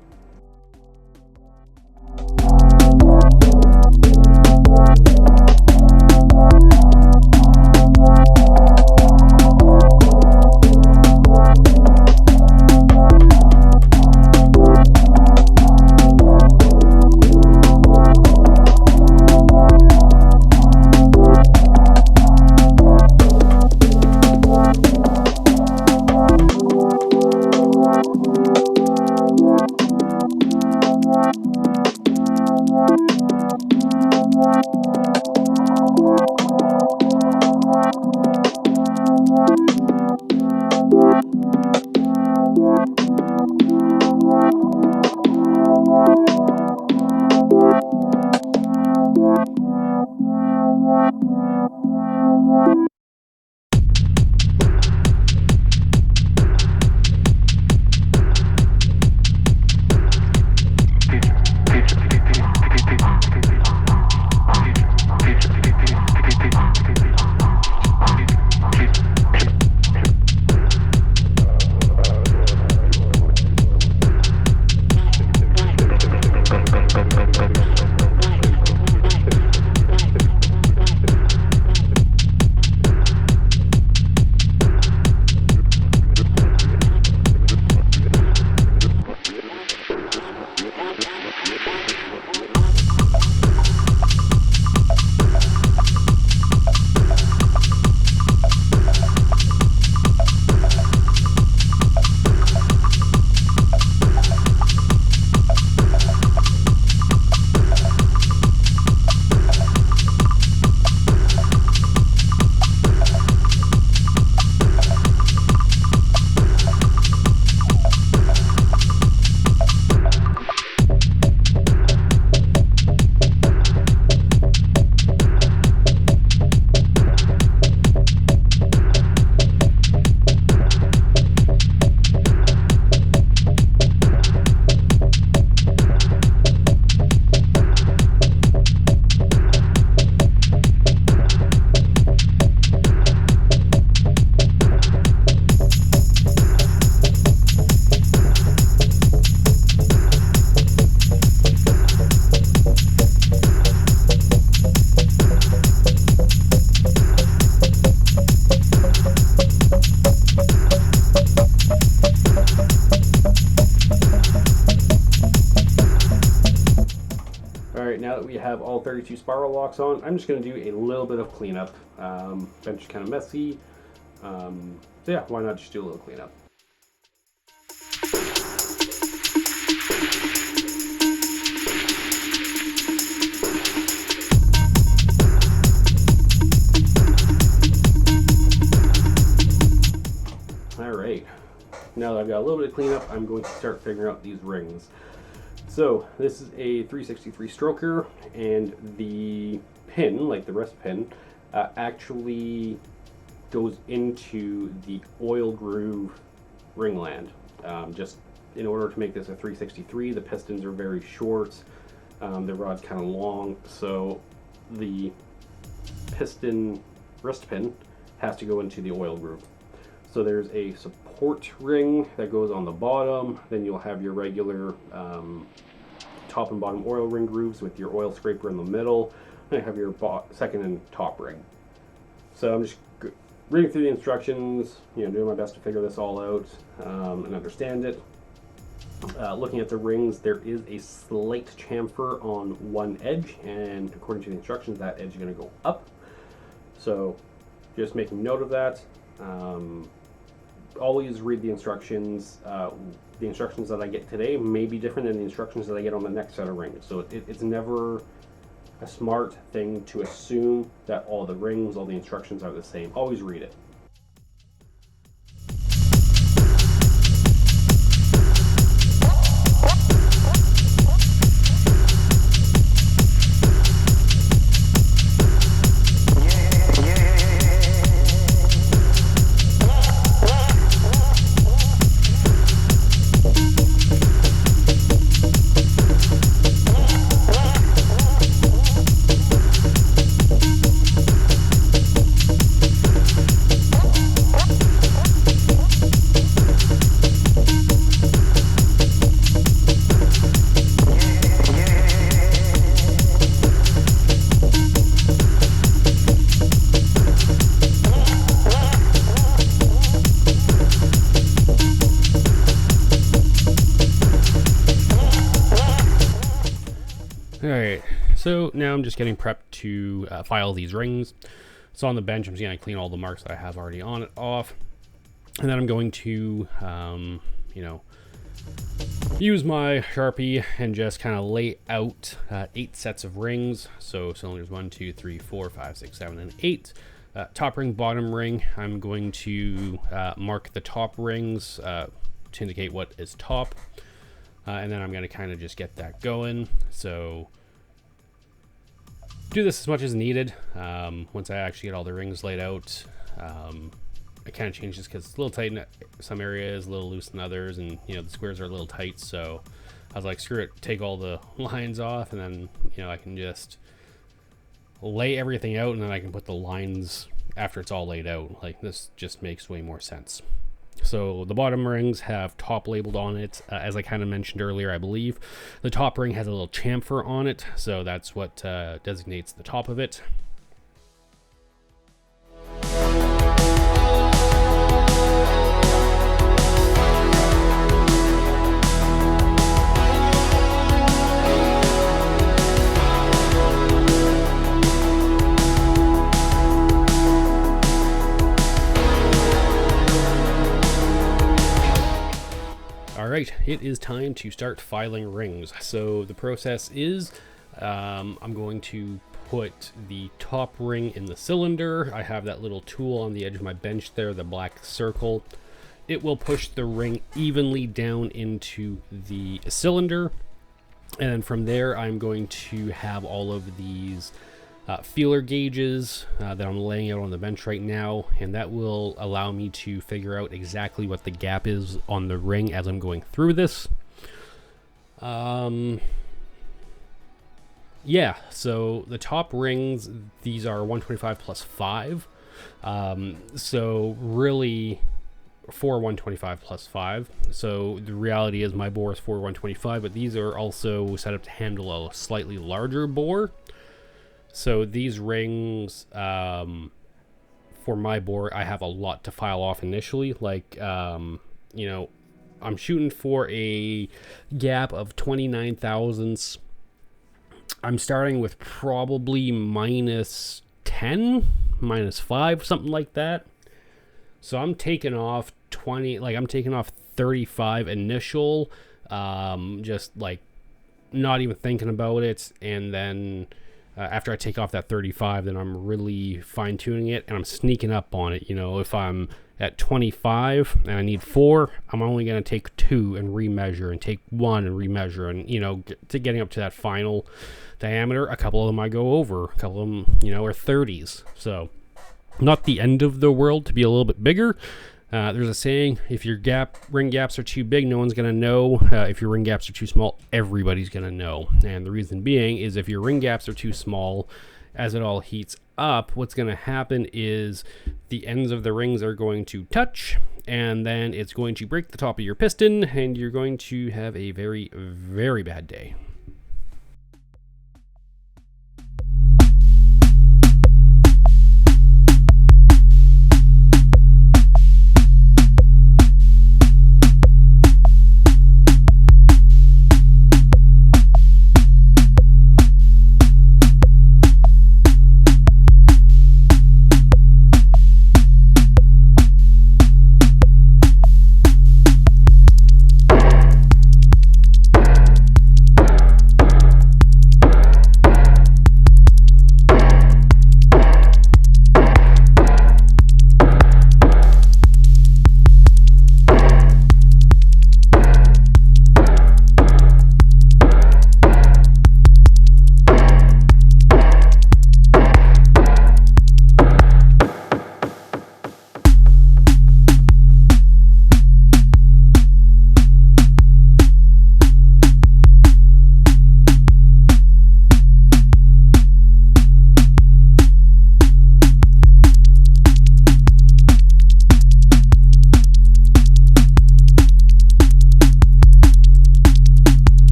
A: Now that we have all 32 spiral locks on, I'm just going to do a little bit of cleanup. Bench is kind of messy, so yeah, why not just do a little cleanup. Alright, now that I've got got a little bit of cleanup, I'm going to start figuring out these rings. So this is a 363 stroker, and the pin, like the rest pin, actually goes into the oil groove ringland. Just in order to make this a 363, the pistons are very short, the rod's kind of long, so the piston wrist pin has to go into the oil groove. So there's a support ring that goes on the bottom, then you'll have your regular top and bottom oil ring grooves with your oil scraper in the middle, and you have your second and top ring. So I'm just reading through the instructions, doing my best to figure this all out and understand it. Looking at the rings, there is a slight chamfer on one edge, and according to the instructions, that edge is going to go up. So just making note of that. Always read the instructions. The instructions that I get today may be different than the instructions that I get on the next set of rings. So it's never a smart thing to assume that all the rings, all the instructions are the same. Always read it. Alright, so now I'm just getting prepped to file these rings. So on the bench, I'm just going to clean all the marks that I have already on it off. And then I'm going to, use my Sharpie and just kind of lay out 8 sets of rings. So cylinders 1, 2, 3, 4, 5, 6, 7, and 8. Top ring, bottom ring, I'm going to mark the top rings to indicate what is top. And then I'm going to kind of just get that going. So do this as much as needed. Once I actually get all the rings laid out, I kind of change this because it's a little tight in some areas, a little loose in others, and the squares are a little tight. So I was like, screw it, take all the lines off, and then I can just lay everything out, and then I can put the lines after it's all laid out. Like, this just makes way more sense. So the bottom rings have top labeled on it, as I kind of mentioned earlier, I believe. The top ring has a little chamfer on it, so that's what designates the top of it. Alright, it is time to start filing rings. So the process is, I'm going to put the top ring in the cylinder. I have that little tool on the edge of my bench there, the black circle. It will push the ring evenly down into the cylinder. And then from there, I'm going to have all of these feeler gauges that I'm laying out on the bench right now, and that will allow me to figure out exactly what the gap is on the ring as I'm going through this. Yeah, so the top rings, these are 125 plus 5. So really 4 125 plus 5. So the reality is my bore is 4 125, but these are also set up to handle a slightly larger bore. So these rings, for my bore, I have a lot to file off initially. Like, I'm shooting for a gap of 29 thousandths. I'm starting with probably minus 10, minus 5, something like that. So I'm taking off 20, like I'm taking off 35 initial, just like not even thinking about it. And then after I take off that 35, then I'm really fine tuning it and I'm sneaking up on it. If I'm at 25 and I need 4, I'm only going to take 2 and remeasure, and take 1 and remeasure, and to getting up to that final diameter. A couple of them I go over, a couple of them are 30s, so not the end of the world to be a little bit bigger. There's a saying, if your ring gaps are too big, no one's going to know. If your ring gaps are too small, everybody's going to know. And the reason being is if your ring gaps are too small, as it all heats up, what's going to happen is the ends of the rings are going to touch, and then it's going to break the top of your piston, and you're going to have a very, very bad day.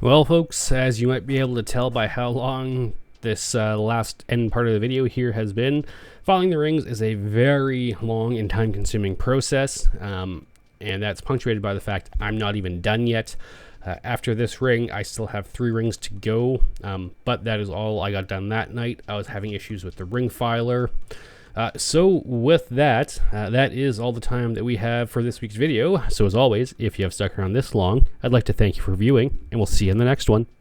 A: Well, folks, as you might be able to tell by how long this last end part of the video here has been, filing the rings is a very long and time-consuming process, and that's punctuated by the fact I'm not even done yet. After this ring, I still have 3 rings to go, but that is all I got done that night. I was having issues with the ring filer. So with that, that is all the time that we have for this week's video. So as always, if you have stuck around this long, I'd like to thank you for viewing, and we'll see you in the next one.